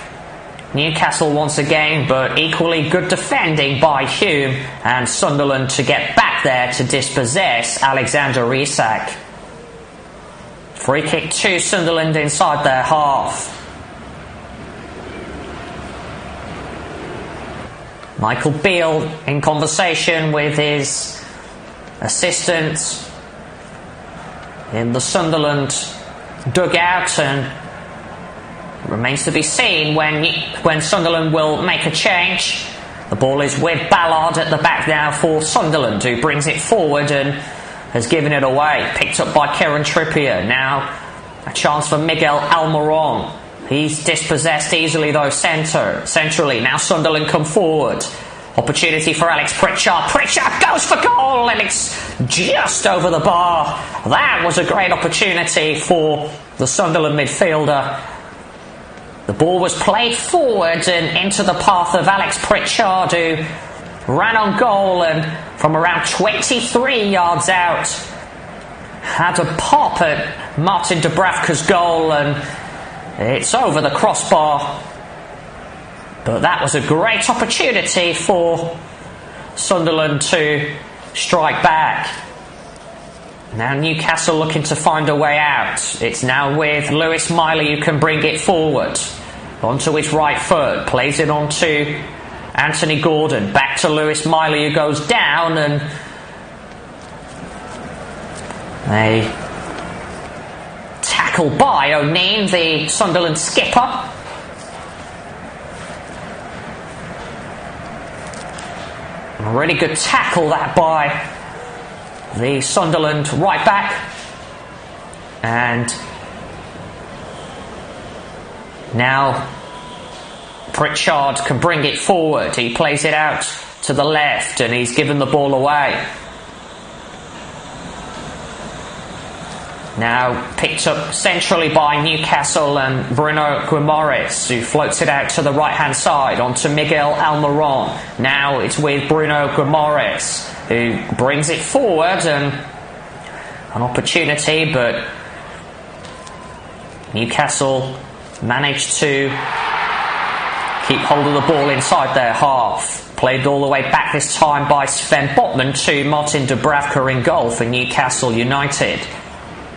Newcastle once again, but equally good defending by Hume, and Sunderland to get back there to dispossess Alexander Isak. Free kick to Sunderland inside their half. Michael Beale in conversation with his assistant in the Sunderland dugout, and remains to be seen when Sunderland will make a change. The ball is with Ballard at the back now for Sunderland, who brings it forward and has given it away. Picked up by Kieran Trippier. Now a chance for Miguel Almiron. He's dispossessed easily though centrally. Now Sunderland come forward. Opportunity for Alex Pritchard. Pritchard goes for goal, and it's just over the bar. That was a great opportunity for the Sunderland midfielder. The ball was played forward and into the path of Alex Pritchard, who ran on goal and from around 23 yards out had a pop at Martin Dubravka's goal, and it's over the crossbar. But that was a great opportunity for Sunderland to strike back. Now Newcastle looking to find a way out. It's now with Lewis Miley, who can bring it forward. Onto his right foot, plays it on to Anthony Gordon. Back to Lewis Miley, who goes down, and a tackle by O'Neill, the Sunderland skipper. A really good tackle that by the Sunderland right back. And now Pritchard can bring it forward. He plays it out to the left and he's given the ball away. Now picked up centrally by Newcastle and Bruno Guimaraes, who floats it out to the right hand side onto Miguel Almiron. Now it's with Bruno Guimaraes, who brings it forward, and an opportunity, but Newcastle managed to keep hold of the ball inside their half. Played all the way back this time by Sven Botman to Martin Dubravka in goal for Newcastle United.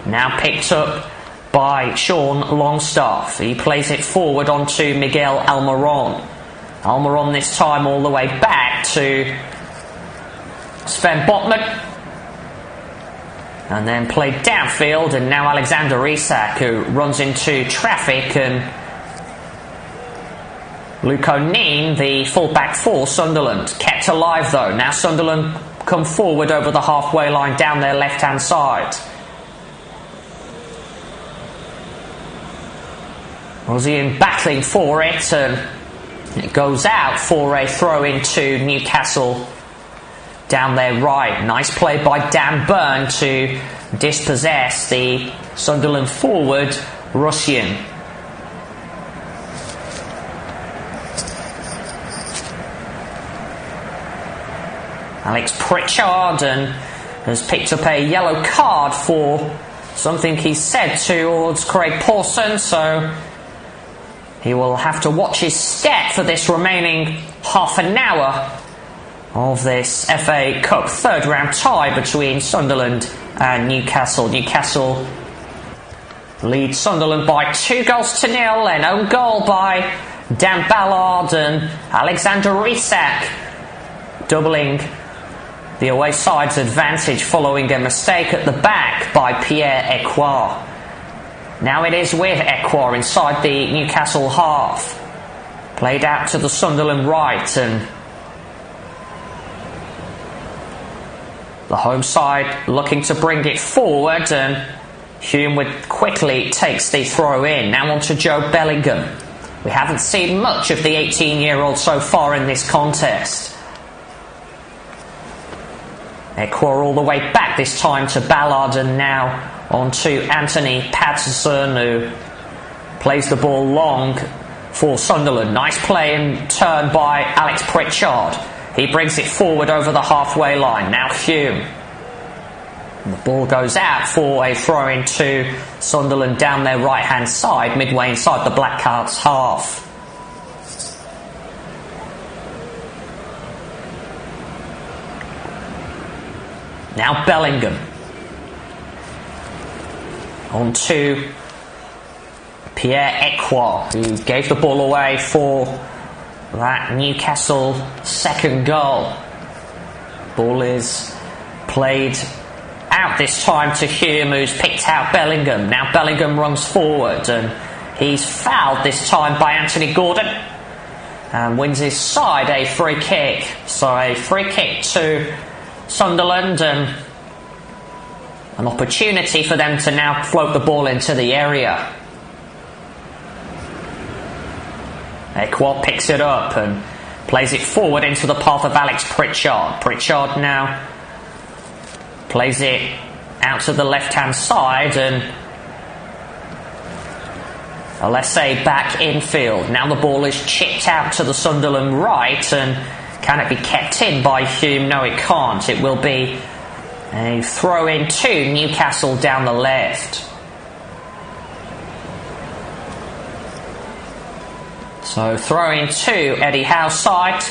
Now picked up by Sean Longstaff. He plays it forward onto Miguel Almiron. Almiron this time all the way back to Sven Botman. And then played downfield, and now Alexander Isak, who runs into traffic, and Luke O'Neill, the fullback for Sunderland, kept alive though. Now Sunderland come forward over the halfway line down their left hand side. Ozian battling for it, and it goes out for a throw into Newcastle down their right. Nice play by Dan Burn to dispossess the Sunderland forward, Russian. Alex Pritchard has picked up a yellow card for something he said towards Craig Pawson, so he will have to watch his step for this remaining half an hour of this FA Cup third round tie between Sunderland and Newcastle. Newcastle lead Sunderland by 2-0, an own goal by Dan Ballard and Alexander Isak, doubling the away side's advantage following a mistake at the back by Pierre Ekwar. Now it is with Ekwar inside the Newcastle half. Played out to the Sunderland right, and the home side looking to bring it forward, and Hume quickly takes the throw in. Now on to Joe Bellingham. We haven't seen much of the 18-year-old so far in this contest. Ekwar all the way back this time to Ballard, and now on to Anthony Patterson, who plays the ball long for Sunderland. Nice play and turn by Alex Pritchard. He brings it forward over the halfway line. Now Hume. And the ball goes out for a throw into Sunderland down their right hand side, midway inside the Black Cards half. Now Bellingham. On to Pierre-Emerick, who gave the ball away for that Newcastle second goal. Ball is played out this time to Hume, who's picked out Bellingham. Now Bellingham runs forward and he's fouled this time by Anthony Gordon and wins his side a free kick. So a free kick to Sunderland and an opportunity for them to now float the ball into the area. Emerick picks it up and plays it forward into the path of Alex Pritchard. Pritchard now plays it out to the left-hand side and Alessi back infield. Now the ball is chipped out to the Sunderland right, and can it be kept in by Hume? No, it can't. It will be a throw in to Newcastle down the left. So throw in to Eddie Howe's side.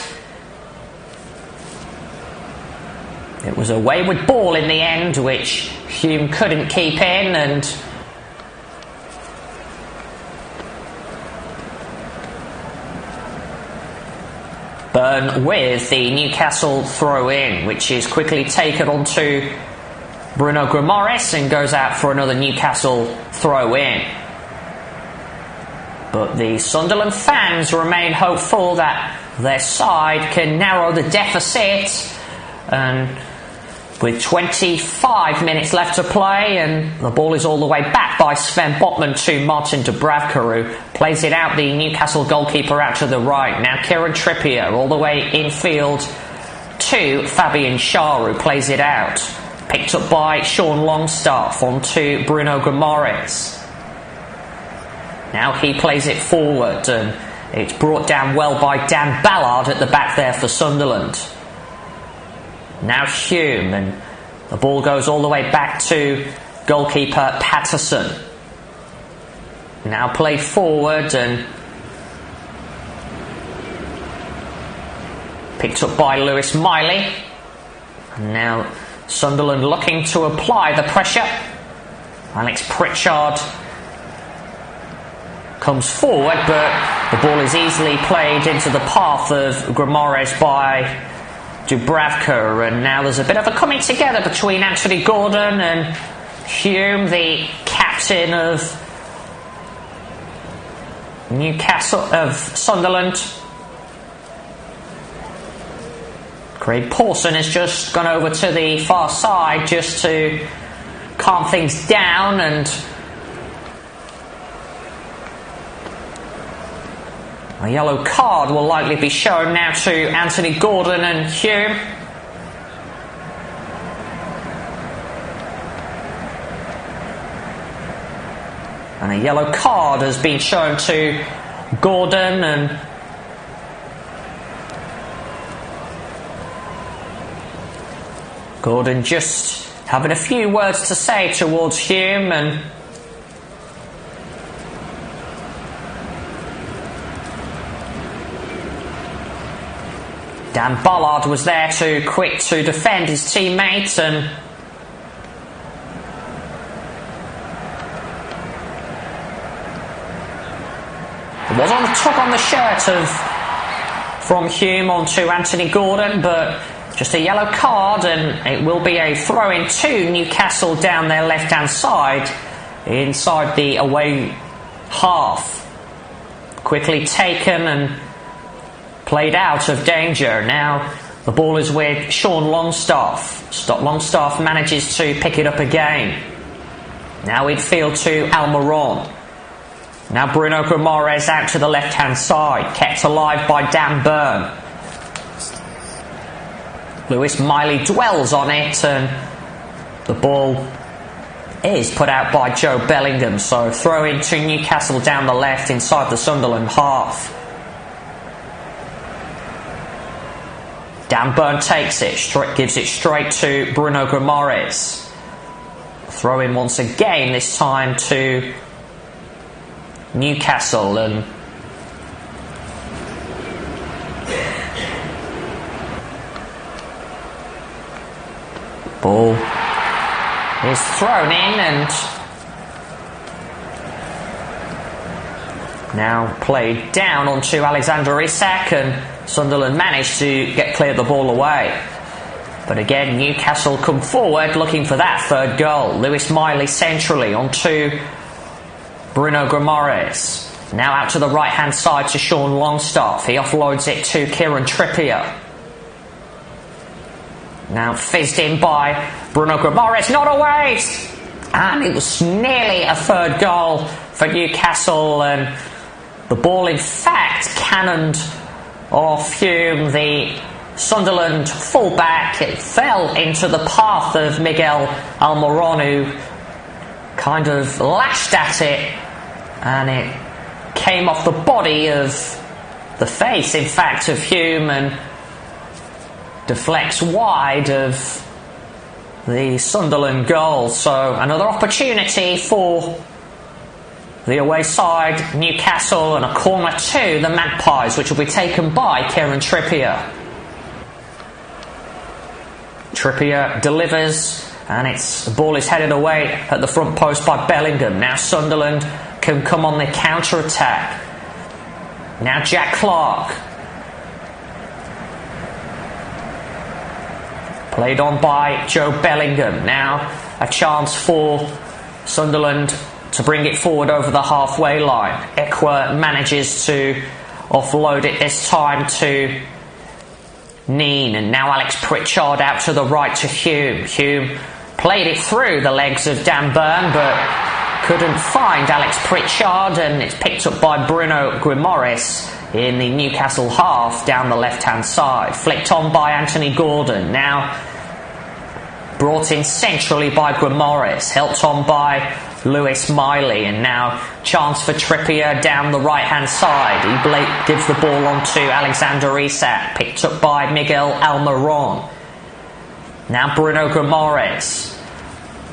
It was a wayward ball in the end, which Hume couldn't keep in, and Burn with the Newcastle throw-in, which is quickly taken onto Bruno Guimaraes and goes out for another Newcastle throw-in. But the Sunderland fans remain hopeful that their side can narrow the deficit, and with 25 minutes left to play, and the ball is all the way back by Sven Botman to Martin Dubravka, who plays it out, the Newcastle goalkeeper out to the right. Now Kieran Trippier all the way infield to Fabian Schär, who plays it out. Picked up by Sean Longstaff onto Bruno Guimaraes. Now he plays it forward, and it's brought down well by Dan Ballard at the back there for Sunderland. Now Hume, and the ball goes all the way back to goalkeeper Patterson. Now played forward and picked up by Lewis Miley. And now Sunderland looking to apply the pressure. Alex Pritchard comes forward, but the ball is easily played into the path of Guimaraes by Dubravka, and now there's a bit of a coming together between Anthony Gordon and Hume, the captain of Sunderland. Craig Pawson has just gone over to the far side just to calm things down, and a yellow card will likely be shown now to Anthony Gordon and Hume. And a yellow card has been shown to Gordon, and Gordon just having a few words to say towards Hume, and Dan Ballard was there too quick to defend his teammates, and there was on a tug on the shirt from Hume onto Anthony Gordon, but just a yellow card, and it will be a throw-in to Newcastle down their left-hand side inside the away half. Quickly taken and played out of danger. Now the ball is with Sean Longstaff. Longstaff manages to pick it up again. Now infield to Almiron. Now Bruno Guimaraes out to the left-hand side, kept alive by Dan Burn. Lewis Miley dwells on it, and the ball is put out by Joe Bellingham. So throw in to Newcastle down the left inside the Sunderland half. Dan Burn takes it, gives it straight to Bruno Guimaraes. Throw in once again, this time to Newcastle, and ball is thrown in, and Now played down onto Alexander Isak, and Sunderland managed to get clear the ball away. But again, Newcastle come forward looking for that third goal. Lewis Miley centrally onto Bruno Guimaraes. Now out to the right-hand side to Sean Longstaff. He offloads it to Kieran Trippier. Now fizzed in by Bruno Guimaraes. Not a waste! And it was nearly a third goal for Newcastle. And the ball, in fact, cannoned off Hume, the Sunderland fullback. It fell into the path of Miguel Almiron, who kind of lashed at it, and it came off the body of the face, in fact, of Hume, and deflects wide of the Sunderland goal. So another opportunity for the away side, Newcastle, and a corner to the Magpies, which will be taken by Kieran Trippier. Trippier delivers, and the ball is headed away at the front post by Bellingham. Now Sunderland can come on the counter-attack. Now Jack Clarke. Played on by Joe Bellingham. Now a chance for Sunderland to bring it forward over the halfway line. Ekwa manages to offload it this time to Neen, and now Alex Pritchard out to the right to Hume. Hume played it through the legs of Dan Burn, but couldn't find Alex Pritchard, and it's picked up by Bruno Guimaraes in the Newcastle half down the left-hand side. Flicked on by Anthony Gordon. Now brought in centrally by Guimaraes, helped on by Lewis Miley, and now chance for Trippier down the right-hand side. He gives the ball on to Alexander Isak, picked up by Miguel Almiron. Now Bruno Guimaraes.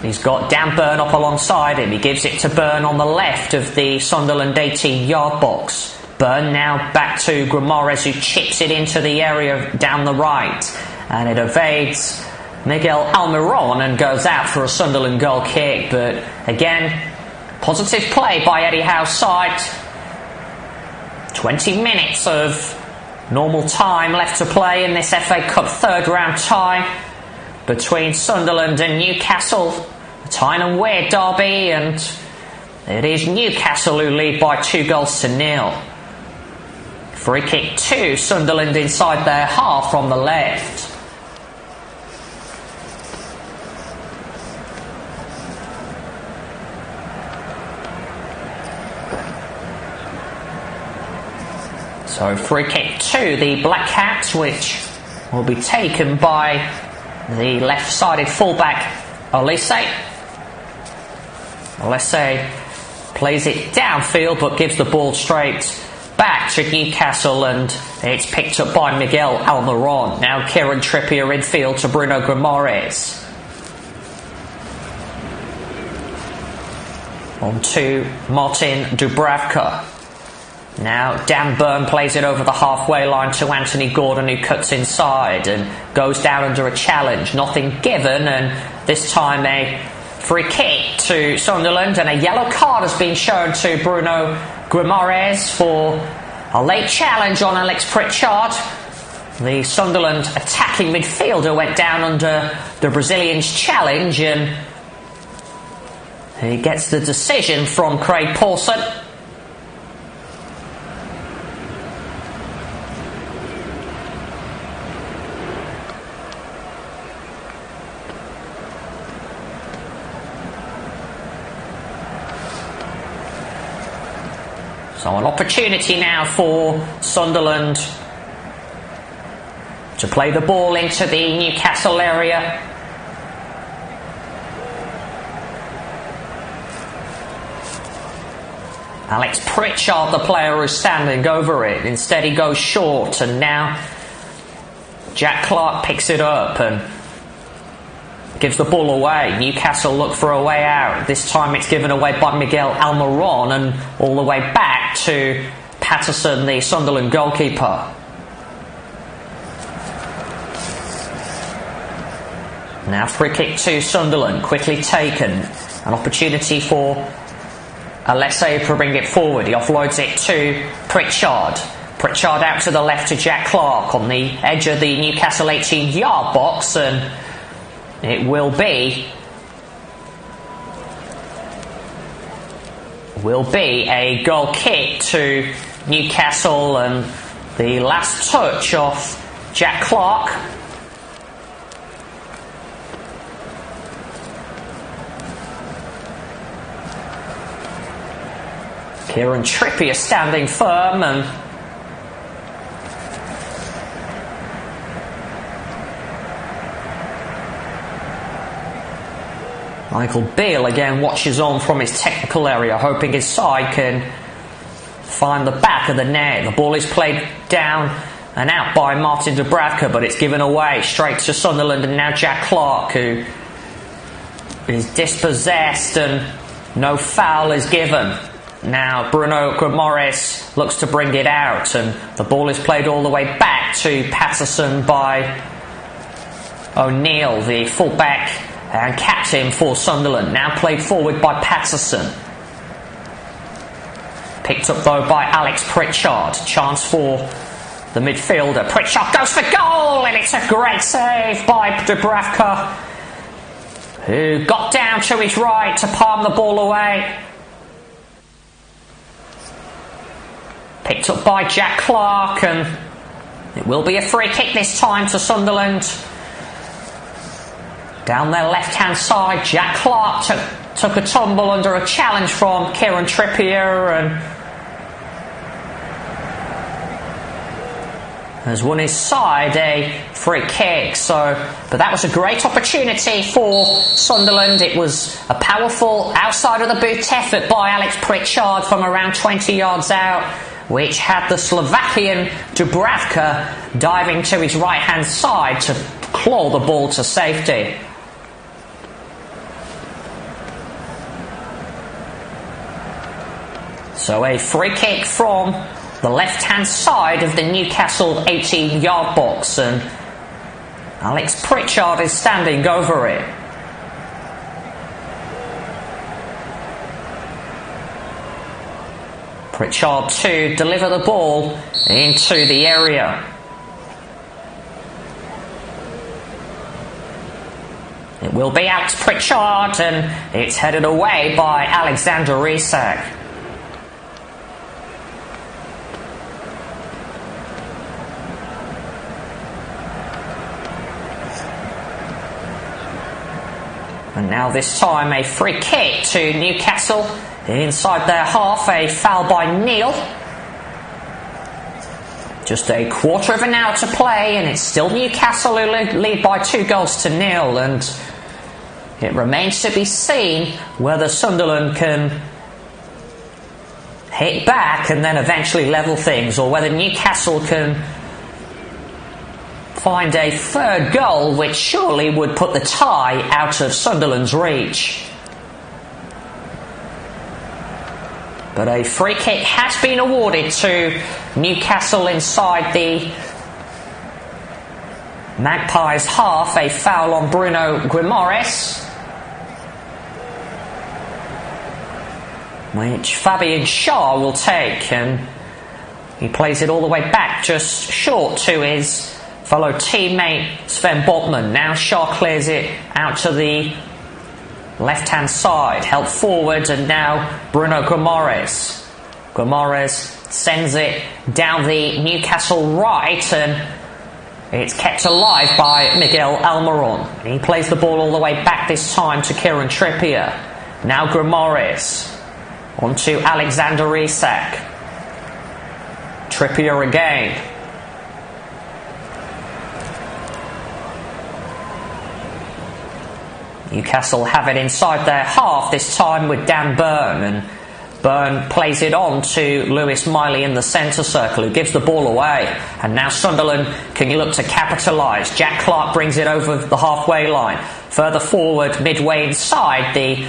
He's got Dan Burn up alongside him. He gives it to Burn on the left of the Sunderland 18-yard box. Burn now back to Guimaraes, who chips it into the area down the right, and it evades Miguel Almiron and goes out for a Sunderland goal kick. But again, positive play by Eddie Howe's side. 20 minutes of normal time left to play in this FA Cup third round tie between Sunderland and Newcastle. A Tyne & Wear derby, and it is Newcastle who lead by 2-0. Free kick to Sunderland inside their half from the left. So free kick to the Black Cats, which will be taken by the left-sided fullback Olise. Olise plays it downfield but gives the ball straight back to Newcastle, and it's picked up by Miguel Almiron. Now Kieran Trippier infield to Bruno Guimaraes. On to Martin Dubravka. Now Dan Burn plays it over the halfway line to Anthony Gordon, who cuts inside and goes down under a challenge. Nothing given, and this time a free kick to Sunderland, and a yellow card has been shown to Bruno Guimaraes for a late challenge on Alex Pritchard. The Sunderland attacking midfielder went down under the Brazilian's challenge, and he gets the decision from Craig Pawson. So an opportunity now for Sunderland to play the ball into the Newcastle area. Alex Pritchard, the player who's standing over it. Instead he goes short, and now Jack Clarke picks it up and gives the ball away. Newcastle look for a way out. This time it's given away by Miguel Almiron, and all the way back to Patterson, the Sunderland goalkeeper. Now free kick to Sunderland, quickly taken. An opportunity for Alessi to bring it forward. He offloads it to Pritchard. Pritchard out to the left to Jack Clark on the edge of the Newcastle 18-yard box, and it will be a goal kick to Newcastle, and the last touch off Jack Clark. Kieran Trippier standing firm, and Michael Beale again watches on from his technical area, hoping his side can find the back of the net. The ball is played down and out by Martin Dubravka, but it's given away straight to Sunderland, and now Jack Clark, who is dispossessed, and no foul is given. Now Bruno Guimaraes looks to bring it out, and the ball is played all the way back to Patterson by O'Neill, the fullback and captain for Sunderland. Now played forward by Patterson. Picked up though by Alex Pritchard. Chance for the midfielder. Pritchard goes for goal, and it's a great save by Dubravka, who got down to his right to palm the ball away. Picked up by Jack Clark, and it will be a free kick this time to Sunderland. Down their left-hand side, Jack Clark took a tumble under a challenge from Kieran Trippier, and has won his side a free kick. But that was a great opportunity for Sunderland. It was a powerful outside of the boot effort by Alex Pritchard from around 20 yards out, which had the Slovakian Dubravka diving to his right-hand side to claw the ball to safety. So a free kick from the left-hand side of the Newcastle 18-yard box, and Alex Pritchard is standing over it. Pritchard to deliver the ball into the area. It will be Alex Pritchard, and it's headed away by Alexander Isak. And now this time a free kick to Newcastle inside their half, a foul by Neil. Just a quarter of an hour to play, and it's still Newcastle who lead by 2-0, and it remains to be seen whether Sunderland can hit back and then eventually level things, or whether Newcastle can find a third goal, which surely would put the tie out of Sunderland's reach. But a free kick has been awarded to Newcastle inside the Magpies half, a foul on Bruno Guimaraes, which Fabian Schär will take, and he plays it all the way back just short to his fellow teammate Sven Botman. Now Schär clears it out to the left-hand side, held forward, and now Bruno Guimaraes. Guimaraes sends it down the Newcastle right, and it's kept alive by Miguel Almiron. He plays the ball all the way back this time to Kieran Trippier. Now Guimaraes onto Alexander Isak. Trippier again. Newcastle have it inside their half, this time with Dan Burn, and Burn plays it on to Lewis Miley in the centre circle, who gives the ball away. And now Sunderland can look to capitalise. Jack Clark brings it over the halfway line. Further forward, midway inside the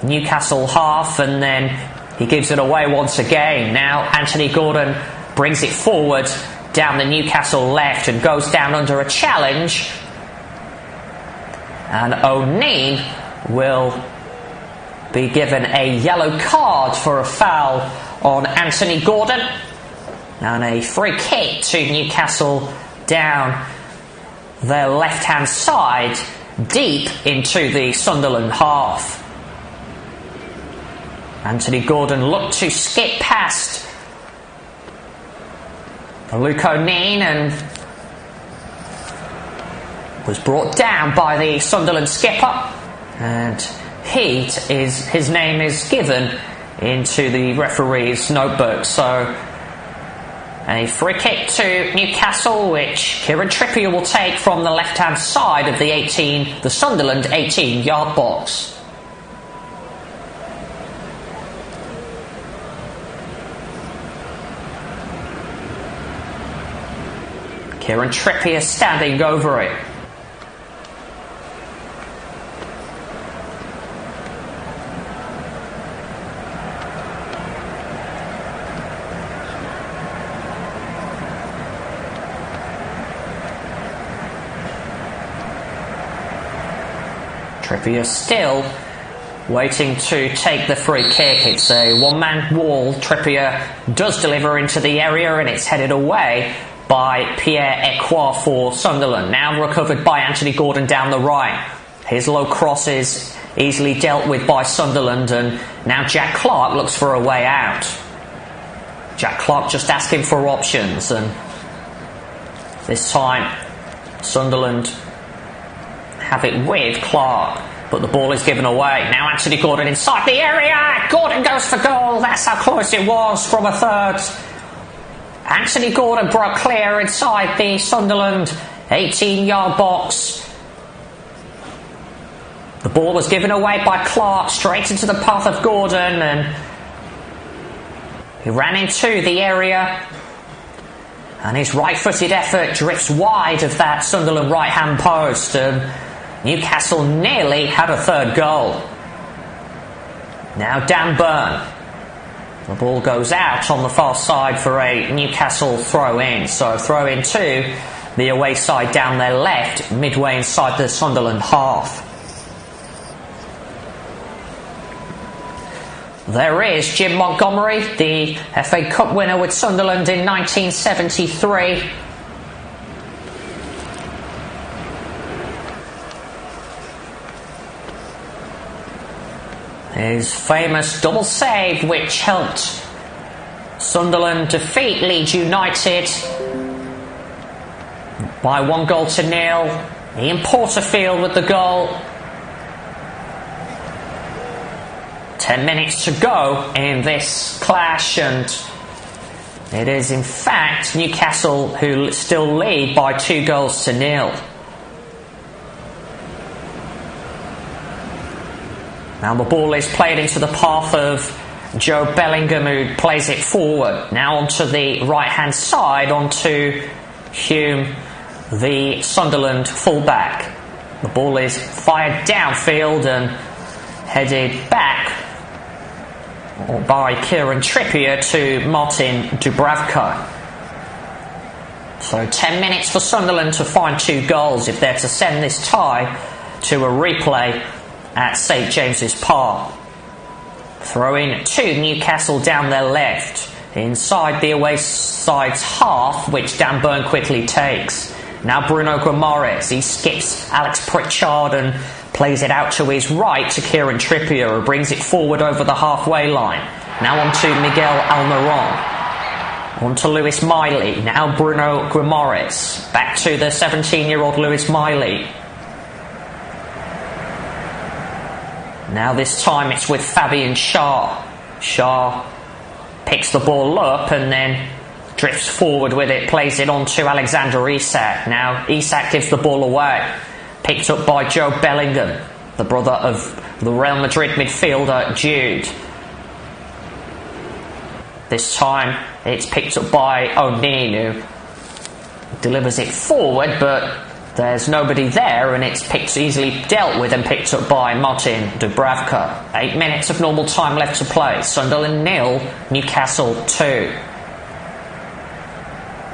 Newcastle half, and then he gives it away once again. Now Anthony Gordon brings it forward down the Newcastle left and goes down under a challenge. And O'Neill will be given a yellow card for a foul on Anthony Gordon. And a free kick to Newcastle down their left-hand side, deep into the Sunderland half. Anthony Gordon looked to skip past Luke O'Neill and was brought down by the Sunderland skipper, and his name is given into the referee's notebook. So a free kick to Newcastle, which Kieran Trippier will take from the left-hand side of the Sunderland 18-yard box. Kieran Trippier standing over it. Trippier still waiting to take the free kick. It's a one-man wall. Trippier does deliver into the area and it's headed away by Pierre-Emerick for Sunderland. Now recovered by Anthony Gordon down the right. His low cross is easily dealt with by Sunderland, and now Jack Clark looks for a way out. Jack Clark just asking for options, and this time Sunderland have it with Clark, but the ball is given away. Now Anthony Gordon inside the area. Gordon goes for goal. That's how close it was from a third. Anthony Gordon broke clear inside the Sunderland 18-yard box. The ball was given away by Clark straight into the path of Gordon, and he ran into the area, and his right-footed effort drifts wide of that Sunderland right-hand post, and Newcastle nearly had a third goal. Now Dan Burn. The ball goes out on the far side for a Newcastle throw-in. So throw-in to the away side down their left, midway inside the Sunderland half. There is Jim Montgomery, the FA Cup winner with Sunderland in 1973. His famous double save, which helped Sunderland defeat Leeds United by 1-0. Ian Porterfield with the goal. 10 minutes to go in this clash, and it is in fact Newcastle who still lead by 2-0. Now the ball is played into the path of Joe Bellingham, who plays it forward. Now onto the right-hand side, onto Hume, the Sunderland fullback. The ball is fired downfield and headed back by Kieran Trippier to Martin Dubravka. So 10 minutes for Sunderland to find 2 goals if they're to send this tie to a replay at St James's Park. Throw in to Newcastle down their left, inside the away side's half, which Dan Burn quickly takes. Now Bruno Guimaraes, he skips Alex Pritchard and plays it out to his right to Kieran Trippier, who brings it forward over the halfway line. Now on to Miguel Almiron. On to Lewis Miley. Now Bruno Guimaraes. Back to the 17-year-old Lewis Miley. Now this time it's with Fabian Schär. Schär picks the ball up and then drifts forward with it, plays it on to Alexander Isak. Now Isak gives the ball away. Picked up by Joe Bellingham, the brother of the Real Madrid midfielder Jude. This time it's picked up by O'Neill, who delivers it forward, but there's nobody there, and it's easily dealt with and picked up by Martin Dubravka. 8 minutes of normal time left to play. Sunderland 0, Newcastle 2.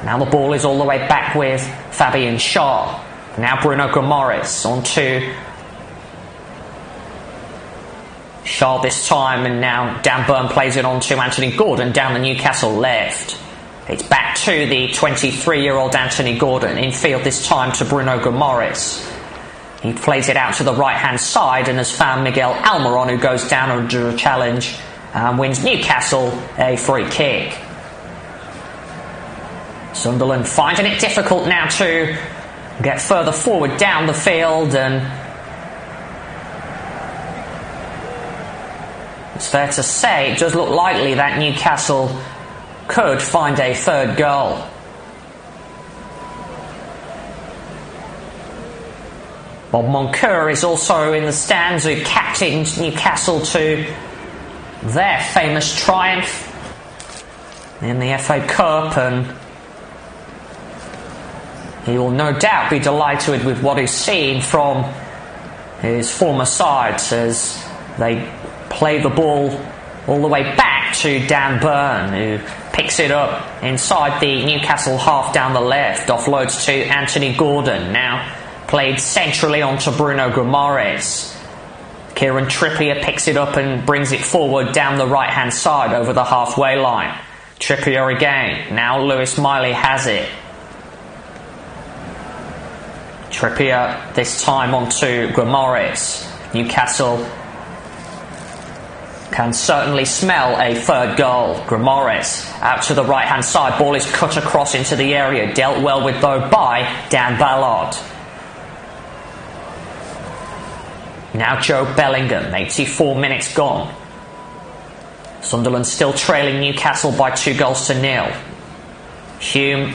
Now the ball is all the way back with Fabian Schär. Now Bruno Guimaraes on to Shaw this time, and now Dan Burn plays it on to Anthony Gordon down the Newcastle left. It's back to the 23-year-old Anthony Gordon, infield this time to Bruno Guimaraes. He plays it out to the right-hand side and has found Miguel Almiron, who goes down under a challenge and wins Newcastle a free kick. Sunderland finding it difficult now to get further forward down the field, and it's fair to say it does look likely that Newcastle could find a third goal. Bob Moncur is also in the stands, who captained Newcastle to their famous triumph in the FA Cup, and he will no doubt be delighted with what he's seen from his former sides as they play the ball all the way back to Dan Burn, who picks it up inside the Newcastle half down the left, offloads to Anthony Gordon, now played centrally onto Bruno Guimaraes. Kieran Trippier picks it up and brings it forward down the right hand side over the halfway line. Trippier again, now Lewis Miley has it. Trippier this time onto Guimaraes. Newcastle can certainly smell a third goal. Guimaraes out to the right hand side, ball is cut across into the area, dealt well with though by Dan Ballard. Now Joe Bellingham, 84 minutes gone. Sunderland still trailing Newcastle by 2-0. Hume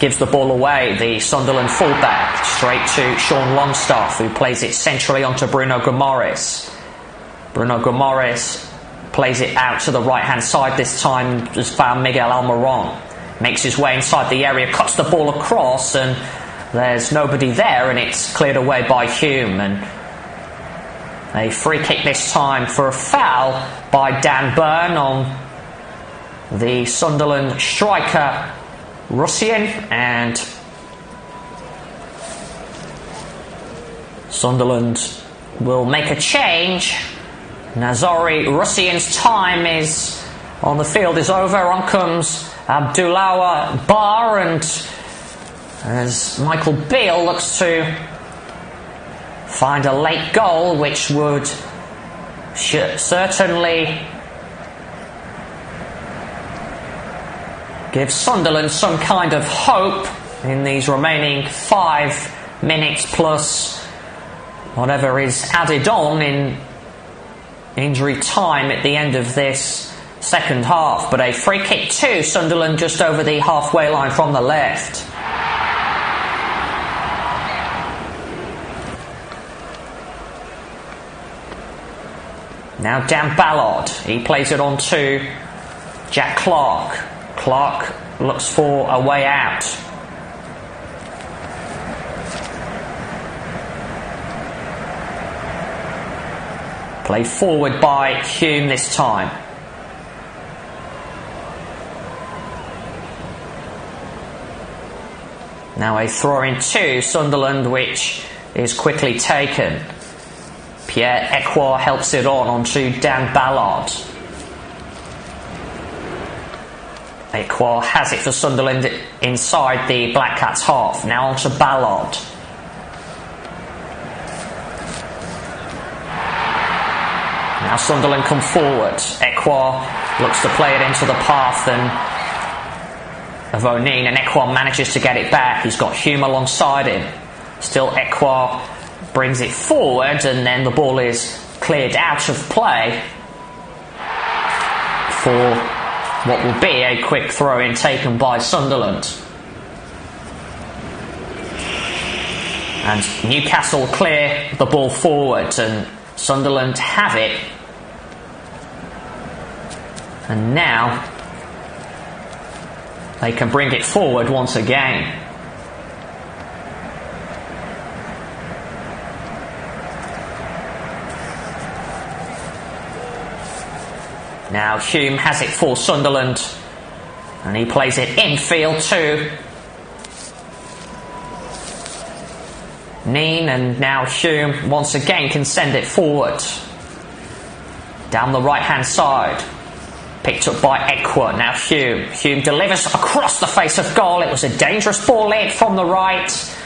gives the ball away, the Sunderland fullback, straight to Sean Longstaff, who plays it centrally onto Bruno Guimaraes. Bruno Guimaraes plays it out to the right hand side this time, has found Miguel Almiron. Makes his way inside the area, cuts the ball across, and there's nobody there, and it's cleared away by Hume. And a free kick this time for a foul by Dan Burn on the Sunderland striker Russian, and Sunderland will make a change. Nazari Russian's time is on the field is over. On comes Abdullah Bar, and as Michael Beale looks to find a late goal, which would certainly give Sunderland some kind of hope in these remaining 5 minutes plus whatever is added on in injury time at the end of this second half. But a free kick to Sunderland just over the halfway line from the left. Now Dan Ballard, he plays it on to Jack Clark. Clark looks for a way out. Played forward by Hume this time. Now a throw in to Sunderland, which is quickly taken. Pierre Ekwar helps it on onto Dan Ballard. Ekwar has it for Sunderland inside the Black Cats half. Now onto Ballard. Now Sunderland come forward. Ekwar looks to play it into the path of O'Neill, and Ekwar manages to get it back. He's got Hume alongside him. Still Ekwar brings it forward, and then the ball is cleared out of play for what will be a quick throw-in taken by Sunderland. And Newcastle clear the ball forward, and Sunderland have it. And now they can bring it forward once again. Now Hume has it for Sunderland, and he plays it infield to Neen, and now Hume once again can send it forward. Down the right-hand side. Picked up by Ekwa. Now Hume. Hume delivers across the face of goal. It was a dangerous ball in from the right.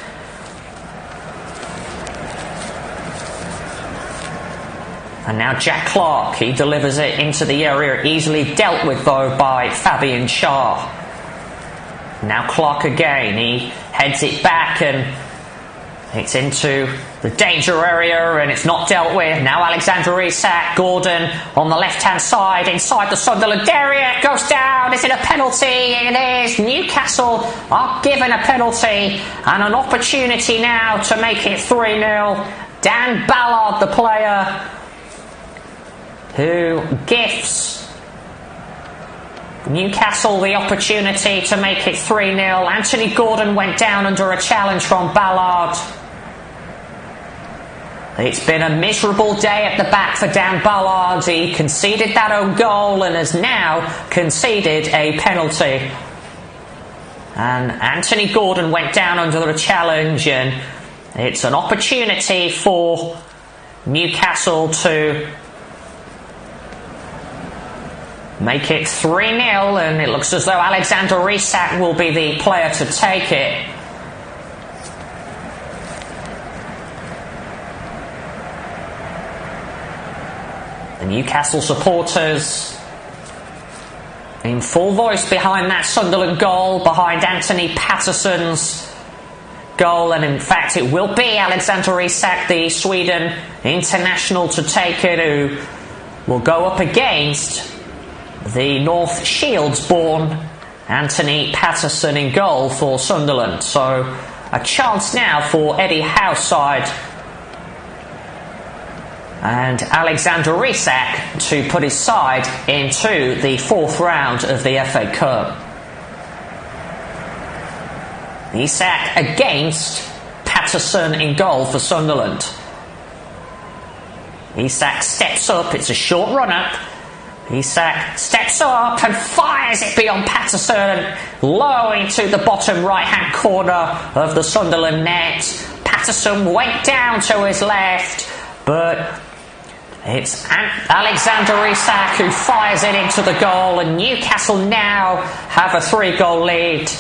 And now Jack Clark. He delivers it into the area. Easily dealt with, though, by Fabian Schär. Now Clark again. He heads it back and it's into the danger area and it's not dealt with. Now Alexander Isak. Gordon on the left-hand side inside the Sunderland area. Goes down. Is it a penalty? It is. Newcastle are given a penalty and an opportunity now to make it 3-0. Dan Ballard, the player who gifts Newcastle the opportunity to make it 3-0. Anthony Gordon went down under a challenge from Ballard. It's been a miserable day at the back for Dan Ballard. He conceded that own goal and has now conceded a penalty. And Anthony Gordon went down under a challenge, and it's an opportunity for Newcastle to make it 3-0, and it looks as though Alexander Isak will be the player to take it. The Newcastle supporters in full voice behind that Sunderland goal, behind Anthony Patterson's goal, and in fact it will be Alexander Isak, the Sweden international, to take it, who will go up against the North Shields born Anthony Patterson in goal for Sunderland. So a chance now for Eddie Howe's side and Alexander Isak to put his side into the 4th round of the FA Cup. Isak against Patterson in goal for Sunderland. Isak steps up, it's a short run-up. Isak steps up and fires it beyond Patterson, low into the bottom right-hand corner of the Sunderland net. Patterson went down to his left, but it's Alexander Isak who fires it into the goal, and Newcastle now have a 3-goal lead.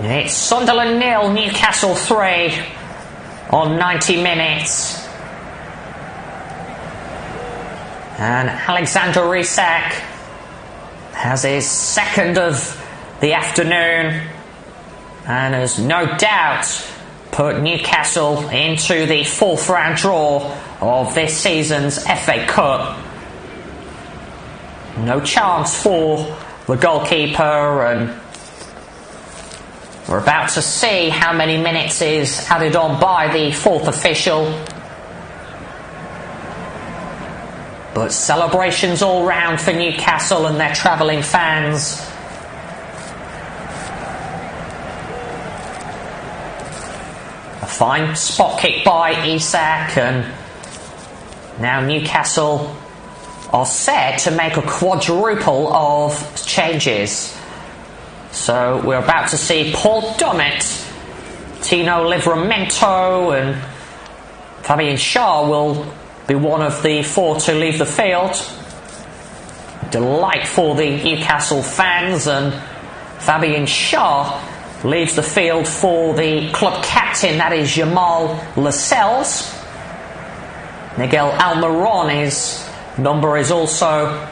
It's Sunderland 0, Newcastle 3 on 90 minutes. And Alexander Isak has his second of the afternoon and has no doubt put Newcastle into the 4th round draw of this season's FA Cup. No chance for the goalkeeper, and we're about to see how many minutes is added on by the 4th official. But celebrations all round for Newcastle and their travelling fans. A fine spot kick by Isak, and now Newcastle are set to make a quadruple of changes. So we're about to see Paul Dummett, Tino Livramento and Fabian Schär will be one of the 4 to leave the field. Delight for the Newcastle fans, and Fabian Schär leaves the field for the club captain, that is Jamal Lascelles. Miguel Almiron's number is also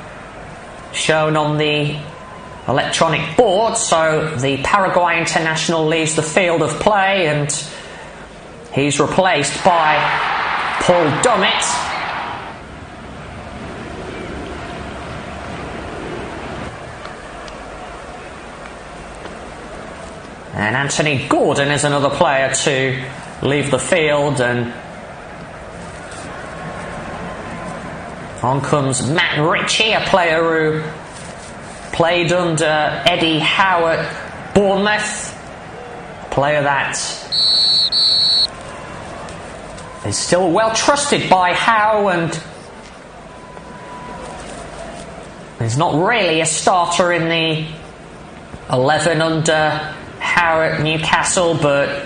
shown on the electronic board, so the Paraguay international leaves the field of play and he's replaced by Paul Dummett. And Anthony Gordon is another player to leave the field, and on comes Matt Ritchie, a player who played under Eddie Howe at Bournemouth, a player that is still well trusted by Howe and is not really a starter in the 11 under Howe at Newcastle, but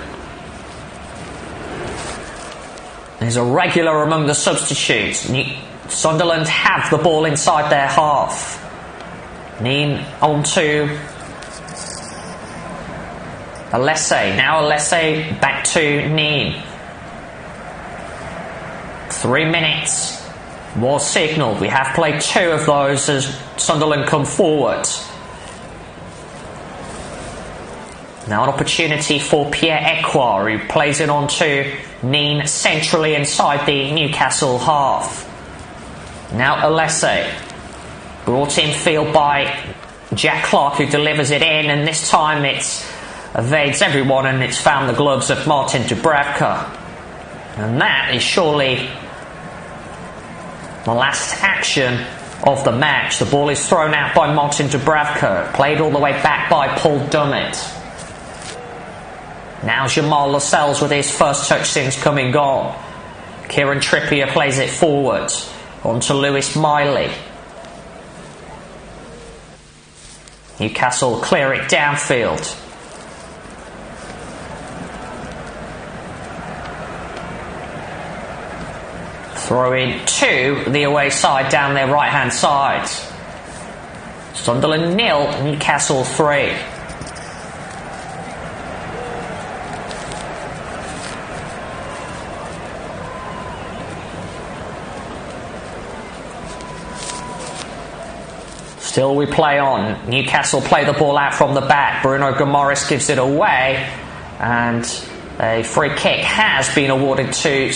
is a regular among the substitutes. Sunderland have the ball inside their half. Neen onto Alessi. Now Alessi back to Neen. 3 minutes was signalled. We have played 2 of those as Sunderland come forward. Now an opportunity for Pierre Ekwar, who plays it on to Neen centrally inside the Newcastle half. Now Alessi, brought in field by Jack Clark, who delivers it in, and this time it evades everyone and it's found the gloves of Martin Dubravka. And that is surely the last action of the match. The ball is thrown out by Martin Dubravka, played all the way back by Paul Dummett. Now Jamal Lascelles with his first touch since coming on. Kieran Trippier plays it forward onto Lewis Miley. Newcastle clear it downfield. Throw in to the away side down their right hand side. Sunderland 0, Newcastle 3. Still we play on. Newcastle play the ball out from the back. Bruno Gomoris gives it away, and a free kick has been awarded to